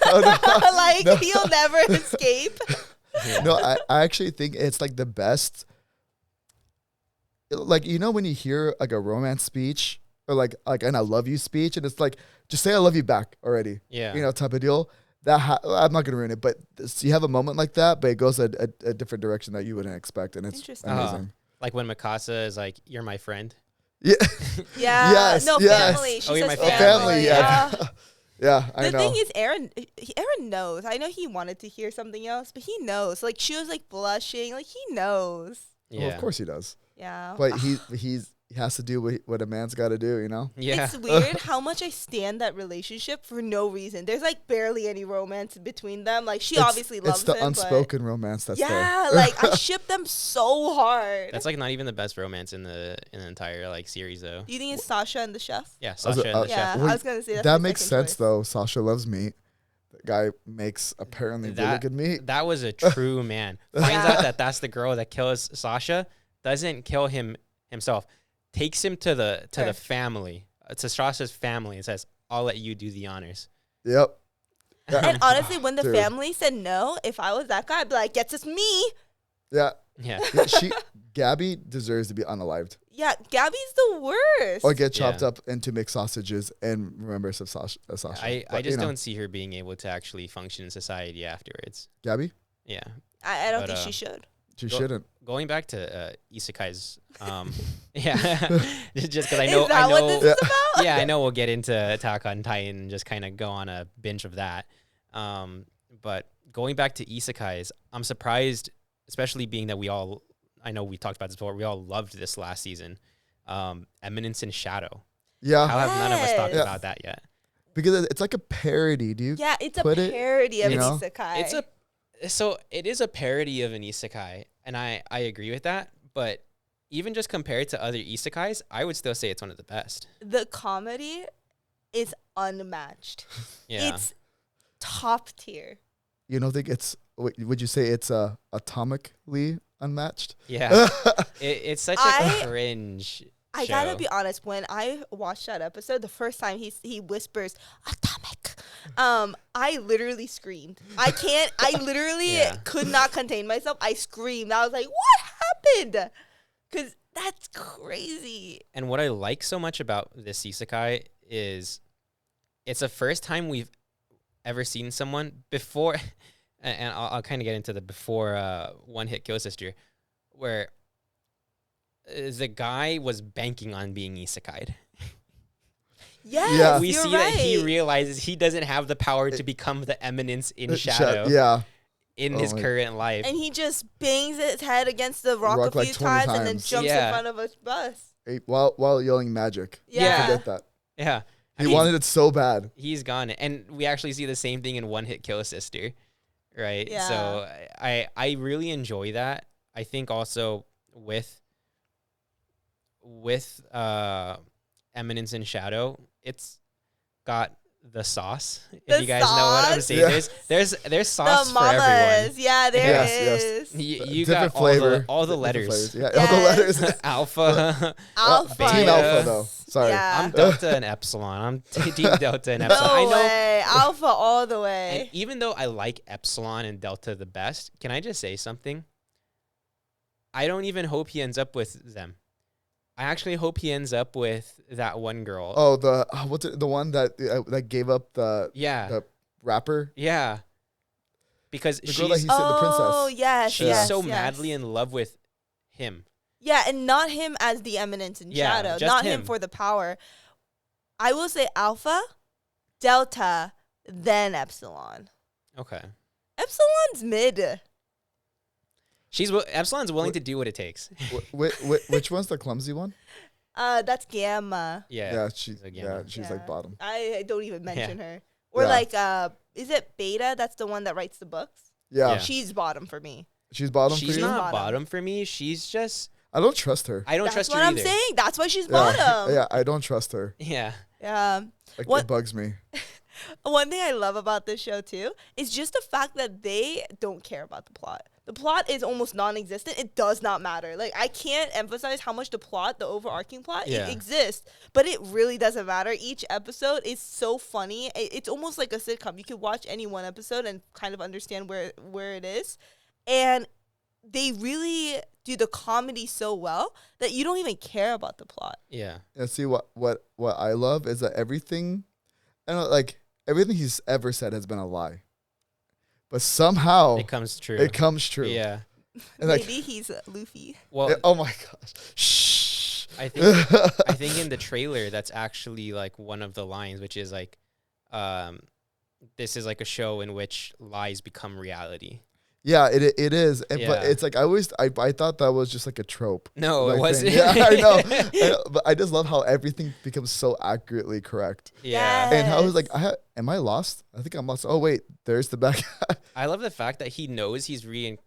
Like no. he'll never escape. No, I actually think it's like the best. Like, you know, when you hear like a romance speech or like an I love you speech, and it's like, just say I love you back already. Yeah. You know, type of deal. I'm not gonna ruin it, but you have a moment like that, but it goes a different direction that you wouldn't expect, and it's Interesting. amazing. Like when Mikasa is like, "You're my friend." Yeah, Yeah. Yes, No, yes. family. She Oh, you're says my a family. Yeah, Uh, yeah. I the know. thing is, Aaron knows. I know he wanted to hear something else, but he knows. Like she was like blushing. Like he knows. Yeah. Well, of course he does, Yeah. but he has to do what a man's got to do. You know. Yeah. It's weird how much I stand that relationship for no reason. There's like barely any romance between them. Like she obviously loves It's the him, unspoken romance but that's there. yeah, like I ship them so hard. That's like not even the best romance in the entire like series though. Do you think it's Sasha and the chef? Yeah, was- Sasha and the Yeah, chef. Well, I was gonna say that's that my makes second sense choice. though. Sasha loves meat. The guy makes apparently really That- good meat. That was a true man. Finds Yeah. out that that's the girl that kills Sasha. Doesn't kill him himself. Takes him to the Sure. family, to Sasha's family, and says, "I'll let you do the honors." Yep. And honestly, when the Dude. family said no, if I was that guy, I'd be like, "Gets us me." Yeah. Yeah. Yeah, Gabby deserves to be unalived Yeah, Gabby's the worst. or get chopped Yeah. up into mixed sausages in remembrance of Sasha. I But, just you know, don't see her being able to actually function in society afterwards. Gabby, Yeah. I don't But, think she should. she Go- shouldn't. Going back to isekais, yeah, just because I Is know, that what this Yeah. is about? yeah, I know we'll get into Attack on Titan and just kind of go on a binge of that. But going back to isekais, I'm surprised, especially being that I know we talked about this before, we all loved this last season. Eminence in Shadow. Yeah, How have none of us talked Yes. about that yet? because it's like a parody. Do you? Yeah, it's a put it, parody of you an know? isekai. It is a parody of an isekai, and I agree with that. But even just compared to other isekais, I would still say it's one of the best. The comedy is unmatched. Yeah. It's top tier. You don't think it's? Would you say it's atomically unmatched? Yeah. It's such a I- cringe. I show. gotta be honest. When I watched that episode, the first time he whispers "atomic," I literally screamed. I literally Yeah. could not contain myself. I screamed. I was like, "What happened?" Because that's crazy. And what I like so much about this isekai is it's the first time we've ever seen someone before, and I'll kind of get into the before One Hit Kill Sister, where the guy was banking on being isekai'd. Yes, Yeah. We you're see right. that he realizes he doesn't have the power to become the Eminence in Shadow Yeah. in Oh his my- current life. and he just bangs his head against the rock, Rock a like few 20 times and then times. jumps Yeah. in front of a bus. While yelling magic. Yeah. Forget that. Yeah. He wanted it so bad. He's gone, and we actually see the same thing in One Hit Kill Sister, right? Yeah. So I really enjoy that. I think also with Eminence in Shadow, it's got the sauce. If The you guys know what I'm sauce? saying, Yeah. there's sauce The for everyone. mamas. Yeah, there Yes, is. You Different got flavor, all the different letters. flavors. Yeah, all the Yes. letters. Alpha. Alpha. Team Beta. Alpha though. Sorry. Yeah. I'm Delta and Epsilon. I'm Team Delta and Epsilon. I No know. way. Alpha all the And way. even though I like Epsilon and Delta the best, can I just say something? I don't even hope he ends up with them. I actually hope he ends up with that one girl. Oh, what's it? The one that gave up the Yeah. rapper. Yeah. Because The girl that she's he said the princess. Oh, yes, she's yes, so yes. madly in love with him. Yeah, and not him as the Eminence in Yeah, Shadow. just Not him him. for the power. I will say Alpha, Delta, then Epsilon. Okay. Epsilon's mid. Epsilon's willing to do what it takes. Which one's the clumsy one? That's Gamma. Yeah. Yeah, she's a Gamma. she's like bottom. I don't even mention her. Or Yeah. like, is it Beta? That's the one that writes the books. Yeah, Yeah. She's bottom for me. she's bottom She's for you. not Bottom. bottom for me. She's just I don't trust her. I don't That's trust what her I'm either. saying. That's why she's Yeah, bottom. yeah, I don't trust her. Yeah. Like What- it bugs me. One thing I love about this show too is just the fact that they don't care about the plot. The plot is almost non-existent. It does not matter. Like, I can't emphasize how much the overarching plot, Yeah. it exists, but it really doesn't matter. Each episode is so funny. It's almost like a sitcom. You could watch any one episode and kind of understand where it is, and they really do the comedy so well that you don't even care about the plot. Yeah. And see what I love is that everything he's ever said has been a lie, but somehow It comes true. it comes true. Yeah. And like, Maybe he's Luffy. Well, oh my gosh, shh. I think in the trailer that's actually like one of the lines, which is like, this is like a show in which lies become reality. Yeah, it is. But Yeah. it's like I thought that was just like a trope. No, like it wasn't. thing. Yeah, I know. But I just love how everything becomes so accurately correct. Yeah. And how I was like, am I lost? I think I'm lost. Oh wait, there's the back. I love the fact that he knows he's been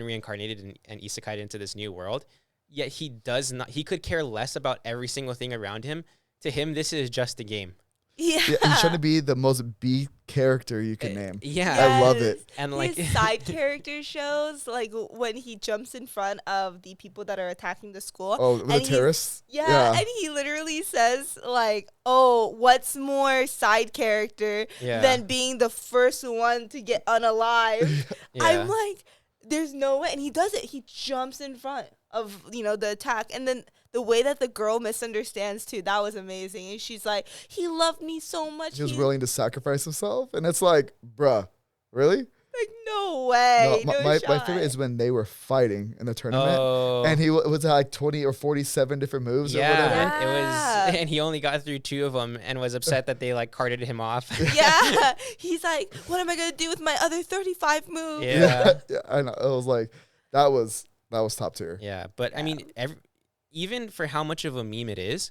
reincarnated and isekai into this new world, yet he does not. He could care less about every single thing around him. To him, this is just a game. Yeah. Yeah, he's trying to be the most B character you can name. Yeah. I love it. And like his side character shows, like when he jumps in front of the people that are attacking the school. Oh, with the and he- terrorists. Yeah, and he literally says like, "Oh, what's more side character Yeah. than being the first one to get unalive?" Yeah. I'm like, "There's no way," and he does it. He jumps in front of the attack, and then the way that the girl misunderstands too, that was amazing. And she's like, "He loved me so much." He was willing to sacrifice himself, and it's like, bruh, really? Like, no way. No, No, my shot. favorite is when they were fighting in the tournament, Oh. and he was like 20 or 47 different moves or whatever. Yeah, it Yeah. was, and he only got through 2 of them and was upset that they like carted him off. Yeah, he's like, "What am I gonna do with my other 35 moves?" Yeah. Yeah, I know. It was like that was top tier. Yeah, but I mean, even for how much of a meme it is,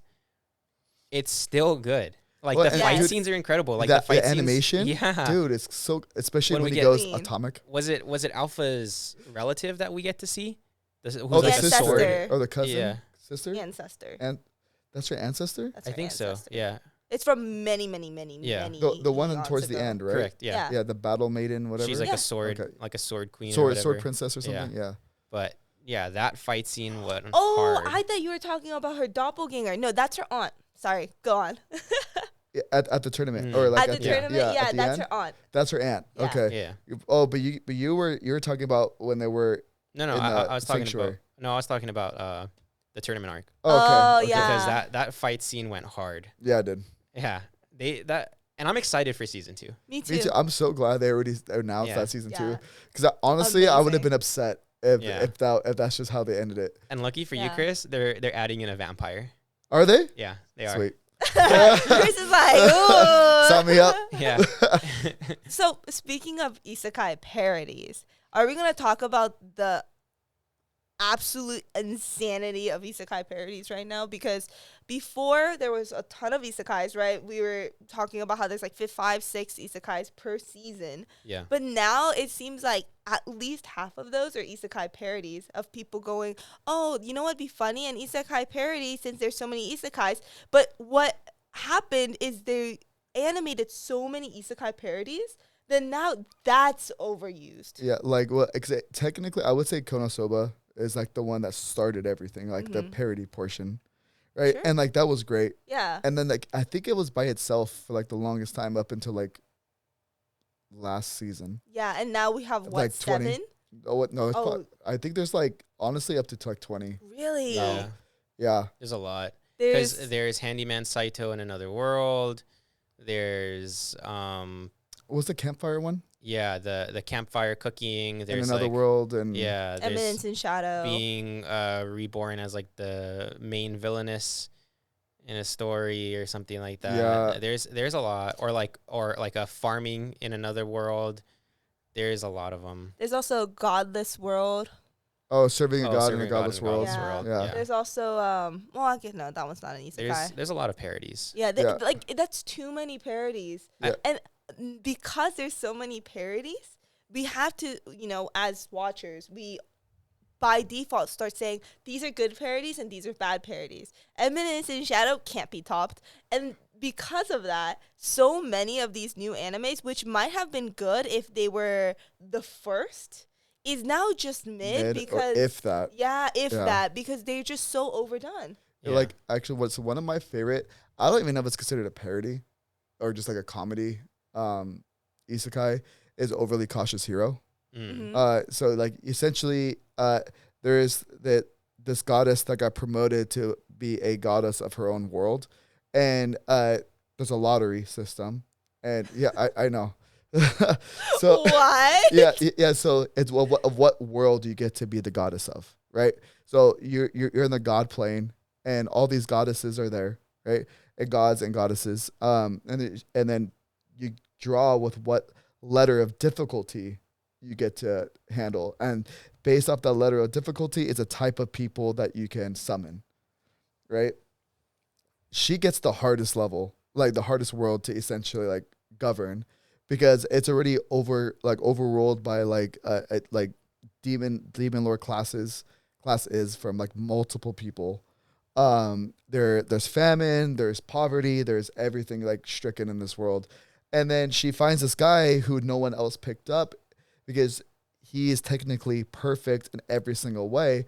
it's still good. Like Well, the and fight dude, scenes are incredible. Like that the fight animation, scenes, yeah. dude, it's so especially When when we he get- goes Clean. atomic. Was it Oh, Alpha's relative that we get to see? Who's the like a ancestor. sword? sister or the cousin, Yeah. sister, Ancestor. and that's your ancestor. That's I her think so. ancestor. Yeah, It's from many, many, many, Yeah. many. The one eons towards the ago. end, right? correct. Yeah, Yeah. Yeah, the battle maiden, whatever. she's like Yeah. a sword, Okay. like a sword queen, or sword whatever. princess or something. Yeah. But yeah, that fight scene went Oh, hard. I thought you were talking about her doppelganger. No, that's her aunt. Sorry, go on. Yeah, at the tournament Mm. or like At the tournament, at the that's end? her aunt. That's her aunt. Yeah. Okay. yeah. Oh, but you were talking about when they were. No, in I was talking Sanctuary. I was talking about the tournament arc Oh, okay. Oh, okay. yeah. because that fight scene went hard. Yeah, I did. Yeah, and I'm excited for season 2. Me too. Me too. I'm so glad they already announced Yeah. that season Yeah. 2. Because honestly, I would have Amazing. been upset if Yeah. if that's just how they ended it. And lucky for you, Yeah. Chris, they're adding in a vampire. Are they? Yeah, they are. Sweet. Chris is like, ooh. Sign me up. Yeah. So speaking of isekai parodies, are we gonna talk about the absolute insanity of isekai parodies right now? Because before there was a ton of isekais, right? We were talking about how there's like 5, 6 isekais per season. Yeah. But now it seems like at least half of those are isekai parodies of people going, "Oh, you know what'd be funny? An isekai parody since there's so many isekais." But what happened is they animated so many isekai parodies, then now that's overused. Yeah, like well, technically, I would say Konosuba is like the one that started everything, like the parody portion, right? Sure. And like that was great. Yeah. And then like I think it was by itself for like the longest time up until like last season. Yeah, and now we have what, Like 20. 7? Oh what? No, it's Oh. I think there's like honestly up to like 20. Really? Yeah, Yeah. there's a lot. There's Because there's Handyman Saito in Another World. There's What's the campfire one? yeah, the campfire cooking. In There's Another like World and yeah, there's Eminence in Shadow. being reborn as like the main villainess in a story or something like that. Yeah. There's a lot, or like a farming in Another World. There's a lot of them. There's also Godless World. Oh, serving a god in Serving a a God godless in a world. Godless Yeah. Yeah. There's also well, I guess no, that one's not an isekai. There's a lot of parodies. Yeah, Yeah. like that's too many parodies. Yeah. And because there's so many parodies, we have to, as watchers, we by default start saying these are good parodies and these are bad parodies. Eminence in Shadow can't be topped. And because of that, so many of these new animes, which might have been good if they were the first, is now just mid Or because if that. yeah, if Yeah. that, because they're just so overdone. Yeah. Like actually what's one of my favorite, I don't even know if it's considered a parody or just like a comedy isekai, is Overly Cautious Hero. Mhm. So like essentially there is this goddess that got promoted to be a goddess of her own world, and there's a lottery system, and yeah, I know. So What? yeah. So it's what world do you get to be the goddess of, right? So you're in the god plane, and all these goddesses are there, right? And gods and goddesses. And then you draw with what letter of difficulty you get to handle, and based off that letter of difficulty, it's a type of people that you can summon, right? She gets the hardest level, like the hardest world to essentially like govern, because it's already overruled by like demon lord class is from like multiple people. There's famine, there's poverty, there's everything like stricken in this world. And then she finds this guy who no one else picked up because he is technically perfect in every single way,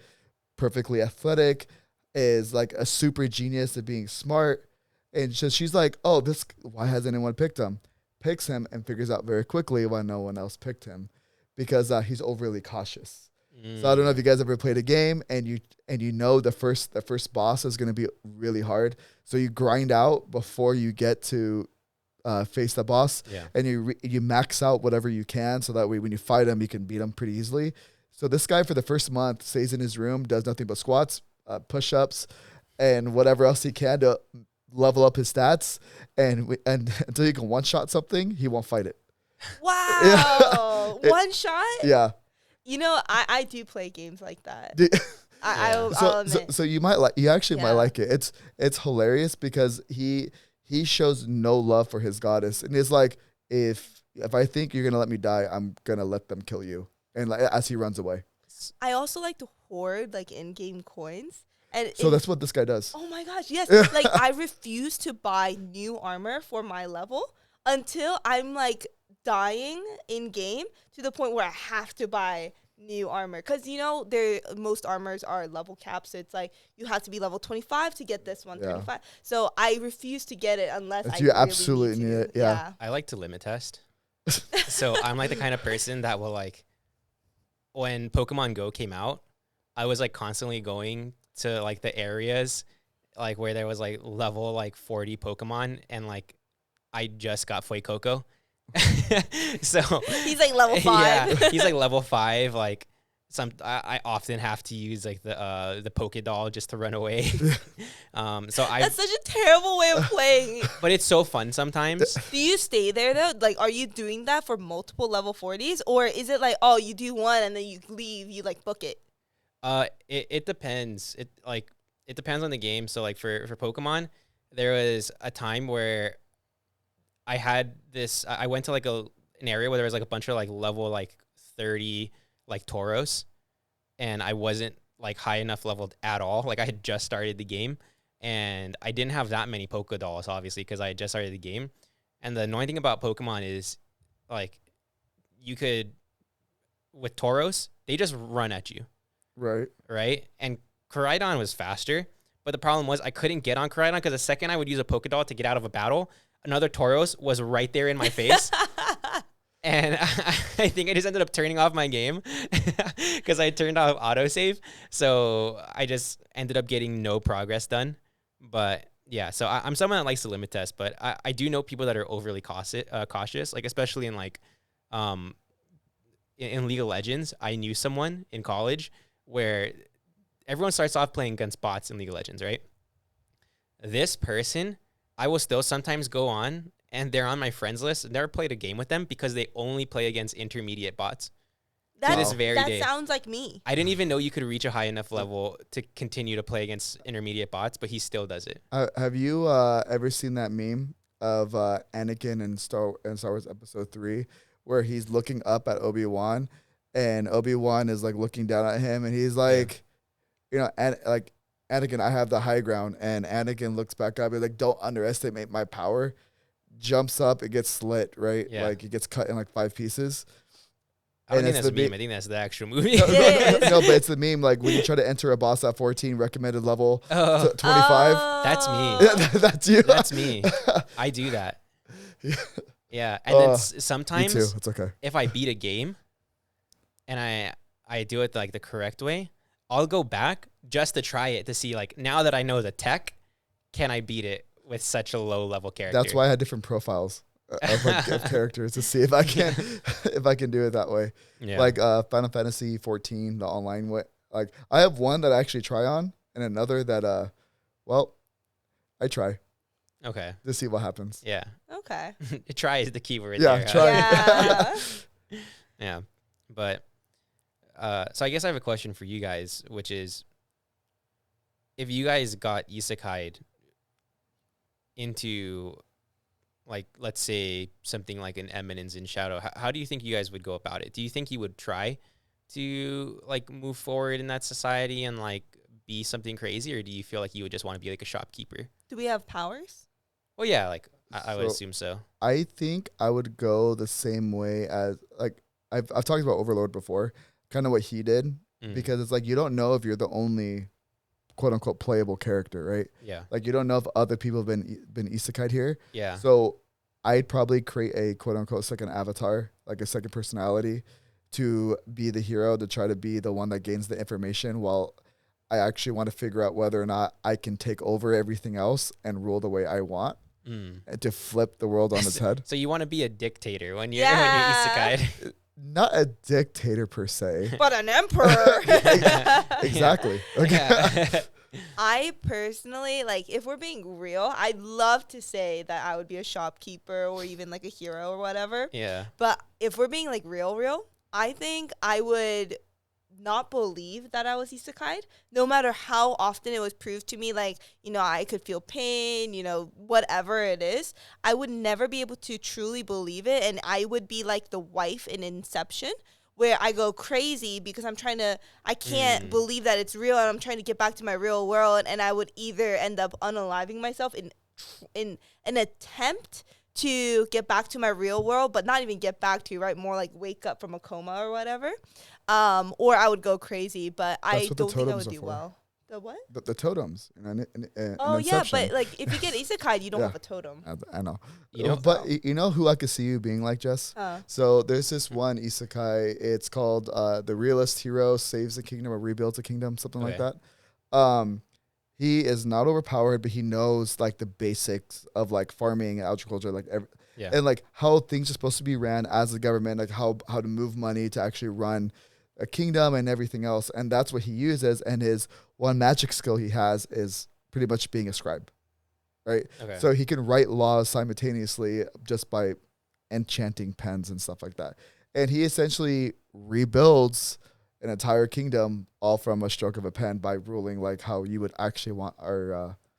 perfectly athletic, is like a super genius at being smart. And so she's like, oh, why hasn't anyone picked him? Picks him and figures out very quickly why no one else picked him, because he's overly cautious. So I don't know if you guys ever played a game and you know the first boss is going to be really hard. So you grind out before you get to face the boss, and you max out whatever you can, so that way when you fight him, you can beat him pretty easily. So this guy for the first month stays in his room, does nothing but squats, push-ups, and whatever else he can to level up his stats, and until you can one-shot something, he won't fight it. Wow. One shot? Yeah. I do play games like that. I'll admit. So you actually might like it. It's hilarious because he shows no love for his goddess, and is like, if I think you're gonna let me die, I'm gonna let them kill you. And like, as he runs away. I also like to hoard like in-game coins. And so that's what this guy does. Oh my gosh, yes. Like I refuse to buy new armor for my level until I'm like dying in game to the point where I have to buy new armor, because most armors are level capped, so it's like you have to be level 25 to get this one. 25. So I refuse to get it unless I you really absolutely need it. to. Yeah. I like to limit test. So I'm like the kind of person that will like, when Pokemon Go came out, I was like constantly going to like the areas like where there was like level like 40 Pokemon, and like I just got Fuecoco. So he's like level 5. Yeah, he's like level 5. Like I often have to use like the Pokédoll just to run away. So that's such a terrible way of playing. But it's so fun sometimes. Do you stay there though? Like, are you doing that for multiple level 40s, or is it like, oh, you do one and then you leave, you like book it? It depends. It depends on the game. So like for Pokemon, there was a time where I had this. I went to like an area where there was like a bunch of like level like 30 like Tauros, and I wasn't like high enough leveled at all. Like I had just started the game, and I didn't have that many Pokédolls, obviously, because I had just started the game. And the annoying thing about Pokemon is, like, you could, with Tauros, they just run at you, Right. right? And Koraidon was faster, but the problem was I couldn't get on Koraidon because the second I would use a Pokédoll to get out of a battle, another Tauros was right there in my face. And I think I just ended up turning off my game because I turned off autosave. So I just ended up getting no progress done. But yeah, so I'm someone that likes to limit test, but I do know people that are overly cautious, like especially in like in League of Legends. I knew someone in college where everyone starts off playing against bots in League of Legends, right? This person, I will still sometimes go on and they're on my friends list. Never played a game with them because they only play against intermediate bots. To this very that day. sounds like me. I didn't even know you could reach a high enough level to continue to play against intermediate bots, but he still does it. Have you ever seen that meme of Anakin in Star Wars Episode 3 where he's looking up at Obi-Wan and Obi-Wan is like looking down at him and he's like, you know, and like, Anakin, I have the high ground. And Anakin looks back up and like, don't underestimate my power. Jumps up, it gets slit, right? Yeah. Like it gets cut in like 5 pieces. I don't And think it's that's a the meme. I think that's the actual movie. No, but it's the meme. Like when you try to enter a boss at 14, recommended level Oh, 25. That's me. Oh. That's you. That's me. I do that. Yeah. And then Me sometimes too. It's okay. if I beat a game and I do it like the correct way, I'll go back just to try it to see like now that I know the tech, can I beat it with such a low level character? That's why I had different profiles of characters to see if I can do it that way. Yeah. Like Final Fantasy 14, the online way. Like I have one that I actually try on, and another that I try Okay. to see what happens. Yeah. Okay. Try is the key word Yeah, there. try. Yeah. Yeah. But so I guess I have a question for you guys, which is if you guys got isekai'd into like let's say something like an Eminence in Shadow, how do you think you guys would go about it? Do you think you would try to like move forward in that society and like be something crazy, or do you feel like you would just want to be like a shopkeeper? Do we have powers? Well, yeah, like I would So- assume so. I think I would go the same way as like I've talked about Overlord before, kind of what he did, Mm. because it's like you don't know if you're the only quote unquote playable character, right? Yeah. Like you don't know if other people have been isekai'd here. Yeah. So I'd probably create a quote unquote second avatar, like a second personality, to be the hero, to try to be the one that gains the information, while I actually want to figure out whether or not I can take over everything else and rule the way I want, Mm. and to flip the world on its head. So you want to be a dictator when you're Yeah. isekai'd. Not a dictator per se. But an emperor. Exactly. Okay. Yeah. I personally, like, if we're being real, I'd love to say that I would be a shopkeeper or even like a hero or whatever. Yeah. But if we're being like real, I think I would not believe that I was isekai'd, no matter how often it was proved to me, like, you know, I could feel pain, you know, whatever it is. I would never be able to truly believe it. And I would be like the wife in Inception, where I go crazy because I can't believe that it's real, and I'm trying to get back to my real world, and I would either end up unaliving myself in an attempt to get back to my real world, but not even get back to, right? More like wake up from a coma or whatever. Or I would go crazy, but I what the don't think I totems would are do for. well. The what? The totems. In Oh, yeah, Inception. but like if you get isekai'd, you don't Yeah. have a totem. I know. You know- but you know who I could see you being like, Jess? Uh, So there's this one isekai. It's called The Realist Hero Saves the Kingdom or Rebuilds a Kingdom, something like Okay. that. He is not overpowered, but he knows like the basics of like farming and agriculture, like Yeah. and like how things are supposed to be ran as a government, like how to move money to actually run a kingdom and everything else. And that's what he uses. And his one magic skill he has is pretty much being a scribe, right? Okay. So he can write laws simultaneously just by enchanting pens and stuff like that. And he essentially rebuilds an entire kingdom all from a stroke of a pen by ruling like how you would actually want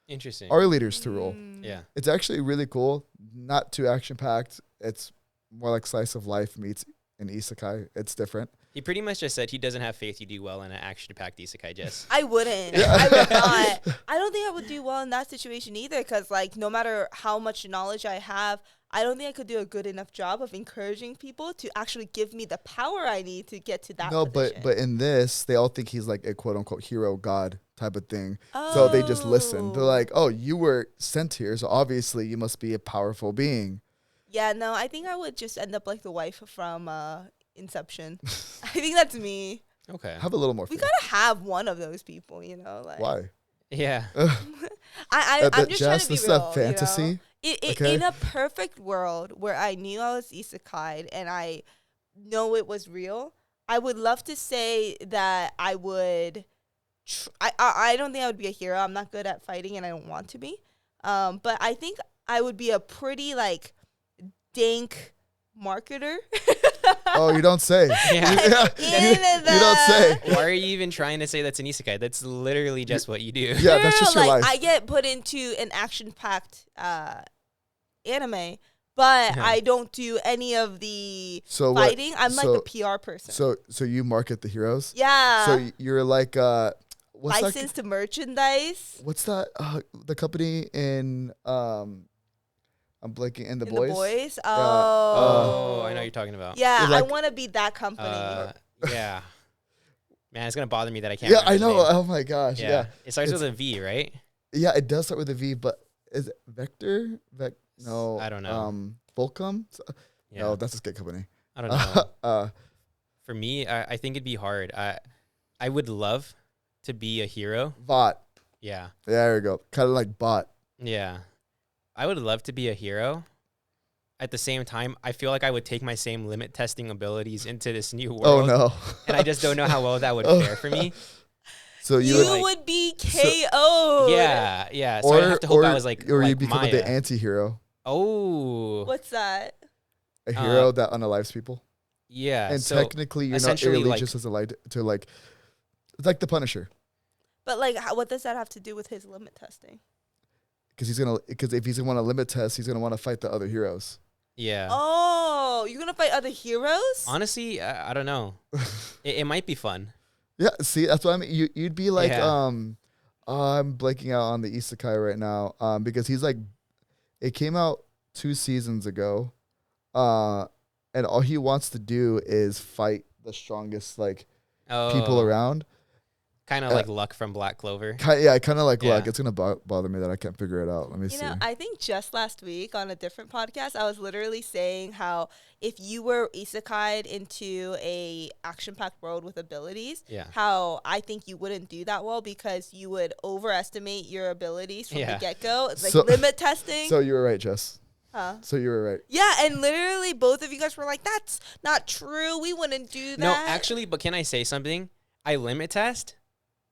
Interesting. our leaders to rule. Yeah. It's actually really cool. Not too action packed. It's more like slice of life meets an isekai. It's different. He pretty much just said he doesn't have faith you do well in an action-packed isekai, Jess. I wouldn't. I would not. I don't think I would do well in that situation either, because like no matter how much knowledge I have, I don't think I could do a good enough job of encouraging people to actually give me the power I need to get to that No, position. but in this, they all think he's like a quote unquote hero god type of thing. So they just listen. They're like, oh, you were sent here, so obviously you must be a powerful being. Yeah, no, I think I would just end up like the wife from Inception. I think that's me. Okay. Have a little more We faith. gotta have one of those people, you know. Like, Why? Yeah. I'm just trying to be this is real. a fantasy. You know? Okay. In a perfect world where I knew I was isekai and I know it was real, I would love to say that I would. I don't think I would be a hero. I'm not good at fighting, and I don't want to be. But I think I would be a pretty like dank marketer. Oh, you don't say. Yeah. You don't say. Why are you even trying to say that's an isekai? That's literally just what you do. Yeah, that's just your like, life. I get put into an action-packed anime, but I don't do any of the So what- fighting. I'm like the PR person. So you market the heroes. Yeah. So you're like what's License to merchandise. What's that? The company in I'm blanking in the In boys. The boys. Oh, I know what you're talking about. Yeah, You're like- I want to be that company. Yeah. Man, it's gonna bother me that I can't. Yeah, remember I his know. name. Oh my gosh. Yeah. It starts It's- with a V, right? Yeah, it does start with a V, but is it Vector? No. I don't know. Volcom? Yeah. No, that's a skate company. I don't know. Uh, For me, I think it'd be hard. I would love to be a hero. Bot. Yeah. There we go. Kind of like bot. Yeah. I would love to be a hero. At the same time, I feel like I would take my same limit testing abilities into this new world. Oh no. And I just don't know how well that would Oh. fare for me. So you would would be KO'd. Yeah. So I'd have to hope I was like, or like you become Maya. the anti-hero, Oh. What's that? a hero that unalives people, Yeah. and so technically you're not essentially, irreligious as allied to like, it's like the Punisher, But like, what does that have to do with his limit testing? because if he's gonna want to limit test, he's gonna want to fight the other heroes. yeah. Oh, you're gonna fight other heroes? Honestly, I don't know. It might be fun. Yeah, see, that's what I mean. You'd be like, Yeah. I'm blanking out on the isekai right now, because he's like, it came out 2 seasons ago, and all he wants to do is fight the strongest like people around. Kind of like Luck from Black Clover. Kind of like Yeah. luck. It's gonna bother me that I can't figure it out. Let me You see. know, I think just last week on a different podcast, I was literally saying how if you were isekai'd into a action-packed world with abilities, Yeah. how I think you wouldn't do that well because you would overestimate your abilities from Yeah. the get-go. It's like So- limit testing. So you were right, Jess. Huh? So you were right. Yeah, and literally both of you guys were like, that's not true. We wouldn't do that. No, actually, but can I say something? I limit test.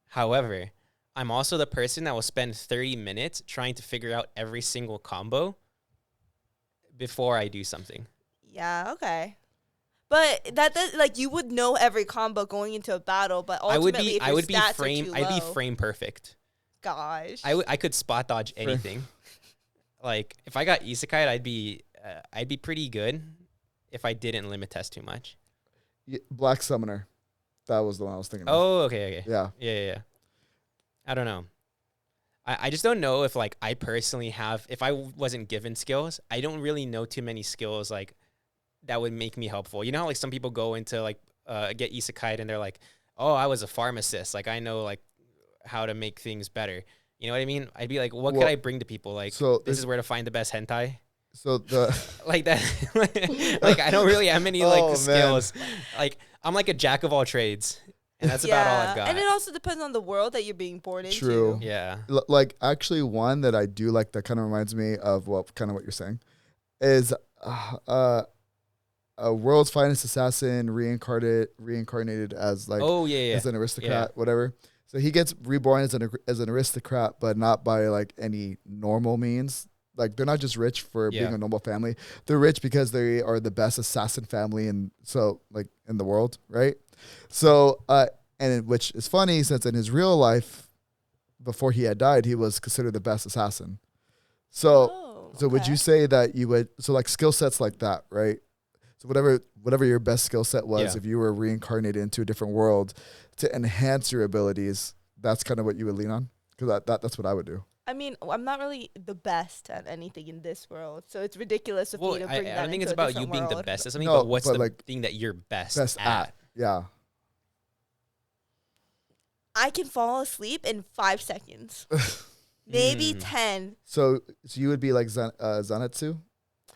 However, I'm also the person that will spend 30 minutes trying to figure out every single combo before I do something. Yeah, okay. But that does, like, you would know every combo going into a battle, but ultimately, I would be frame perfect. Gosh. I could spot dodge anything. Like if I got isekai, I'd be pretty good if I didn't limit test too much. Black Summoner. That was the one I was thinking of. Oh, okay. Yeah. Yeah. I don't know. I just don't know if like I personally have, if I wasn't given skills, I don't really know too many skills like that would make me helpful. You know how like some people go into like get isekai and they're like, oh, I was a pharmacist. Like I know like how to make things better. You know what I mean? I'd be like, what could I bring to people? Like, so this is where to find the best hentai. So the Like that. Like I don't really have many Oh, like man. skills. Like I'm like a jack of all trades. And that's about all I've got. And it also depends on the world that you're being born into. True. Yeah. like actually one that I do like that kind of reminds me of what you're saying is a world's finest assassin reincarnated as like Oh yeah. as an aristocrat, whatever. So he gets reborn as an aristocrat, but not by like any normal means. Like they're not just rich for being a normal family. They're rich because they are the best assassin family in the world, right? So and which is funny since in his real life, before he had died, he was considered the best assassin. So would you say that you would like skill sets like that, right? So whatever your best skill set was, if you were reincarnated into a different world to enhance your abilities, that's kind of what you would lean on, because that's what I would do. I mean, I'm not really the best at anything in this world, so it's ridiculous of me to bring that I don't think into it's a about you different being the world. best at something, No, but what's but, the like, thing that you're best, Best at. Yeah. I can fall asleep in 5 seconds, maybe Mm. 10. So you would be like Zanetsu?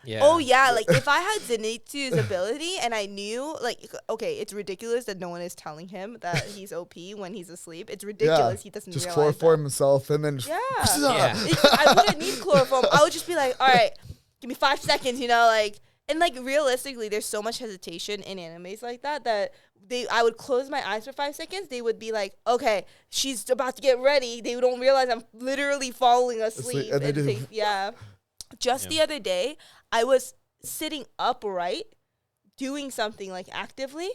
Yeah. Oh yeah, like if I had Zenitsu's ability and I knew, like, okay, it's ridiculous that no one is telling him that he's OP when he's asleep. It's ridiculous he doesn't Just realize chloroform that. himself and then Yeah. Yeah. I wouldn't need chloroform. I would just be like, all right, give me 5 seconds, like, and like realistically, there's so much hesitation in animes like that I would close my eyes for 5 seconds. They would be like, okay, she's about to get ready. They don't realize I'm literally falling asleep. and they do. Just the other day, I was sitting upright, doing something like actively,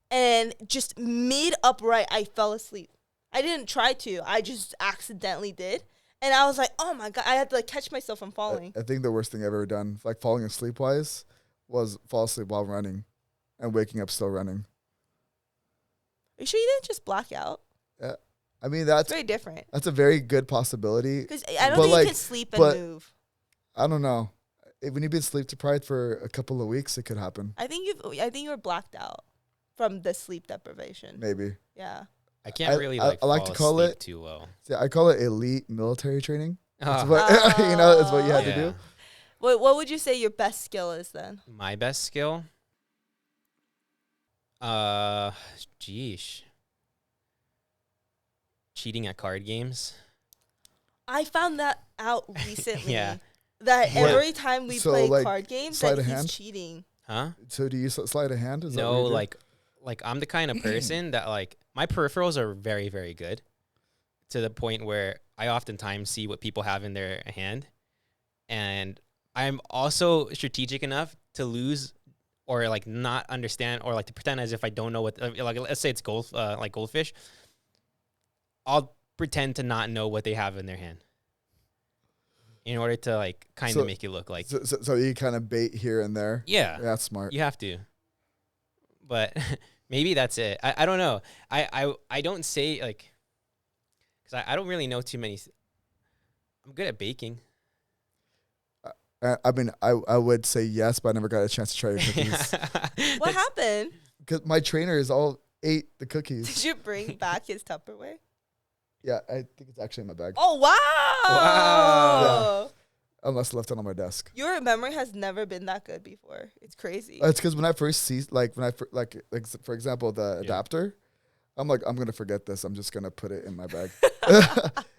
and just mid upright, I fell asleep. I didn't try to. I just accidentally did. And I was like, oh my God, I had to like catch myself from falling. I think the worst thing I've ever done, like falling asleep wise, was fall asleep while running and waking up still running. Are you sure you didn't just black out? I mean, It's that's very different. a very good possibility. Because I don't But, think like, you can sleep and but- move. I don't know. When you've been sleep deprived for a couple of weeks, it could happen. I think you were blacked out from the sleep deprivation. Maybe. Yeah. I can't really I like like fall to call asleep it- too well. See, I call it elite military training. That's Ah. what is what you had to Yeah. do. What would you say your best skill is then? My best skill? Geesh. Cheating at card games. I found that out recently. Yeah. That What? every time we So, play like, card games, sleight that of he's hand? cheating. Huh? So do you sleight of hand? Is that what No, you do? like I'm the kind of person that like my peripherals are very, very good to the point where I oftentimes see what people have in their hand. And I'm also strategic enough to lose or like not understand or like to pretend as if I don't know what, like let's say it's like goldfish. I'll pretend to not know what they have in their hand in order to like kind of So- make it look like, so you kind of bait here and there. yeah. Yeah, that's smart. You have to. But maybe that's it. I don't know. I don't say like, because I don't really know too many. I'm good at baking. I mean, I would say yes, but I never got a chance to try your cookies. What happened? Because my trainers all ate the cookies. Did you bring back his Tupperware? Yeah, I think it's actually in my bag. Oh wow! Wow. Unless left it on my desk. Your memory has never been that good before. It's crazy. It's because when I first see, like, for example, the adapter, I'm like, I'm gonna forget this. I'm just gonna put it in my bag.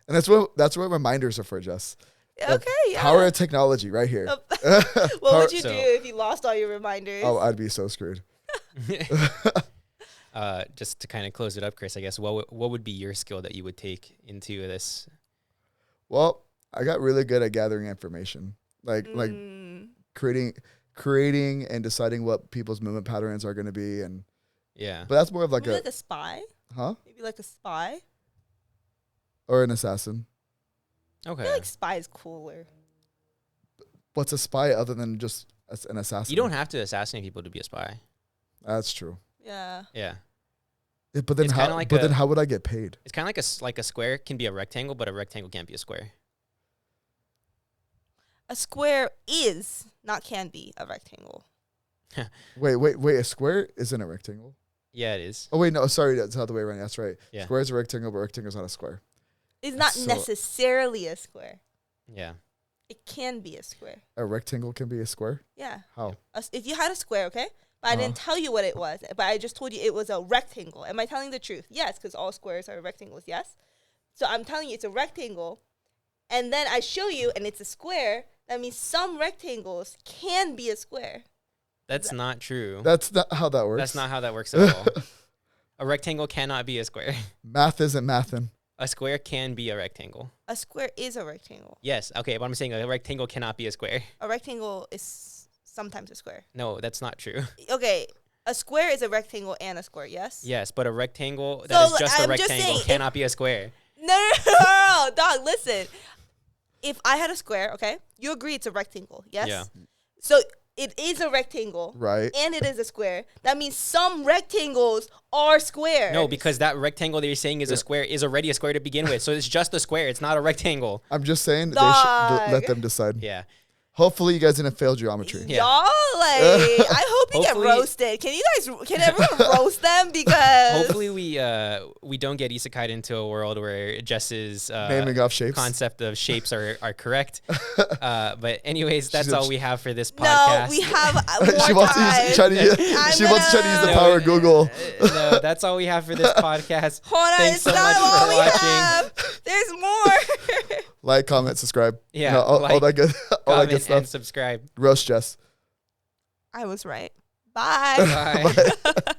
And that's what reminders are for, Jess. Okay, yeah. Power of technology, right here. What would you So- do if you lost all your reminders? Oh, I'd be so screwed. Just to kind of close it up, Chris, I guess what would be your skill that you would take into this? Well, I got really good at gathering information, like creating and deciding what people's movement patterns are going to be, and Yeah. but that's more of like Maybe like a spy. huh Maybe like a spy. or an assassin. I Okay. feel like spy is cooler. What's a spy other than just an assassin? You don't have to assassinate people to be a spy. That's true. Yeah. Yeah. But then It's how? kinda like but then a- how would I get paid? It's kind of like a square can be a rectangle, but a rectangle can't be a square. A square is, not can be, a rectangle. Wait. A square isn't a rectangle. Yeah, it is. Oh wait, no. Sorry, that's the other way around. That's right. Yeah. Square is a rectangle, but rectangle is not a square. It's not So- necessarily a square. Yeah. It can be a square. A rectangle can be a square. Yeah. How? If you had a square, okay? But I didn't tell you what it was. But I just told you it was a rectangle. Am I telling the truth? Yes, because all squares are rectangles. Yes. So I'm telling you it's a rectangle. And then I show you and it's a square. That means some rectangles can be a square. That's not true. That's not how that works. That's not how that works at all. A rectangle cannot be a square. Math isn't mathin'. A square can be a rectangle. A square is a rectangle. Yes. Okay, but I'm saying a rectangle cannot be a square. A rectangle is sometimes a square. No, that's not true. Okay. A square is a rectangle and a square, yes? Yes, but a rectangle that is So, just a I'm just rectangle saying, cannot be a square. No, dog, listen. If I had a square, okay, you agree it's a rectangle, yes? Yeah. So it is a rectangle. Right. And it is a square. That means some rectangles are square. No, because that rectangle that you're saying is a square is already a square to begin with. So it's just a square. It's not a rectangle. I'm just saying that Dog. they should let them decide. Yeah. Hopefully, you guys didn't fail geometry. Yeah. Y'all, I hope you get Hopefully- roasted. Can everyone roast them? Because Hopefully we don't get isekai'd into a world where Jess's Naming off shapes. concept of shapes are correct. But anyways, that's She's all a- we have for this no, podcast. we have she more wants to time. use, try to use, I'm she wants to try to use the gonna- power of Google. No, that's all we have for this podcast. Hold on, Thanks it's so not much all for we watching. have. There's more. Like, comment, subscribe. Yeah, No, all like, that good, all that Comment good stuff. and subscribe. Roast Jess. I was right. Bye. Bye. Bye.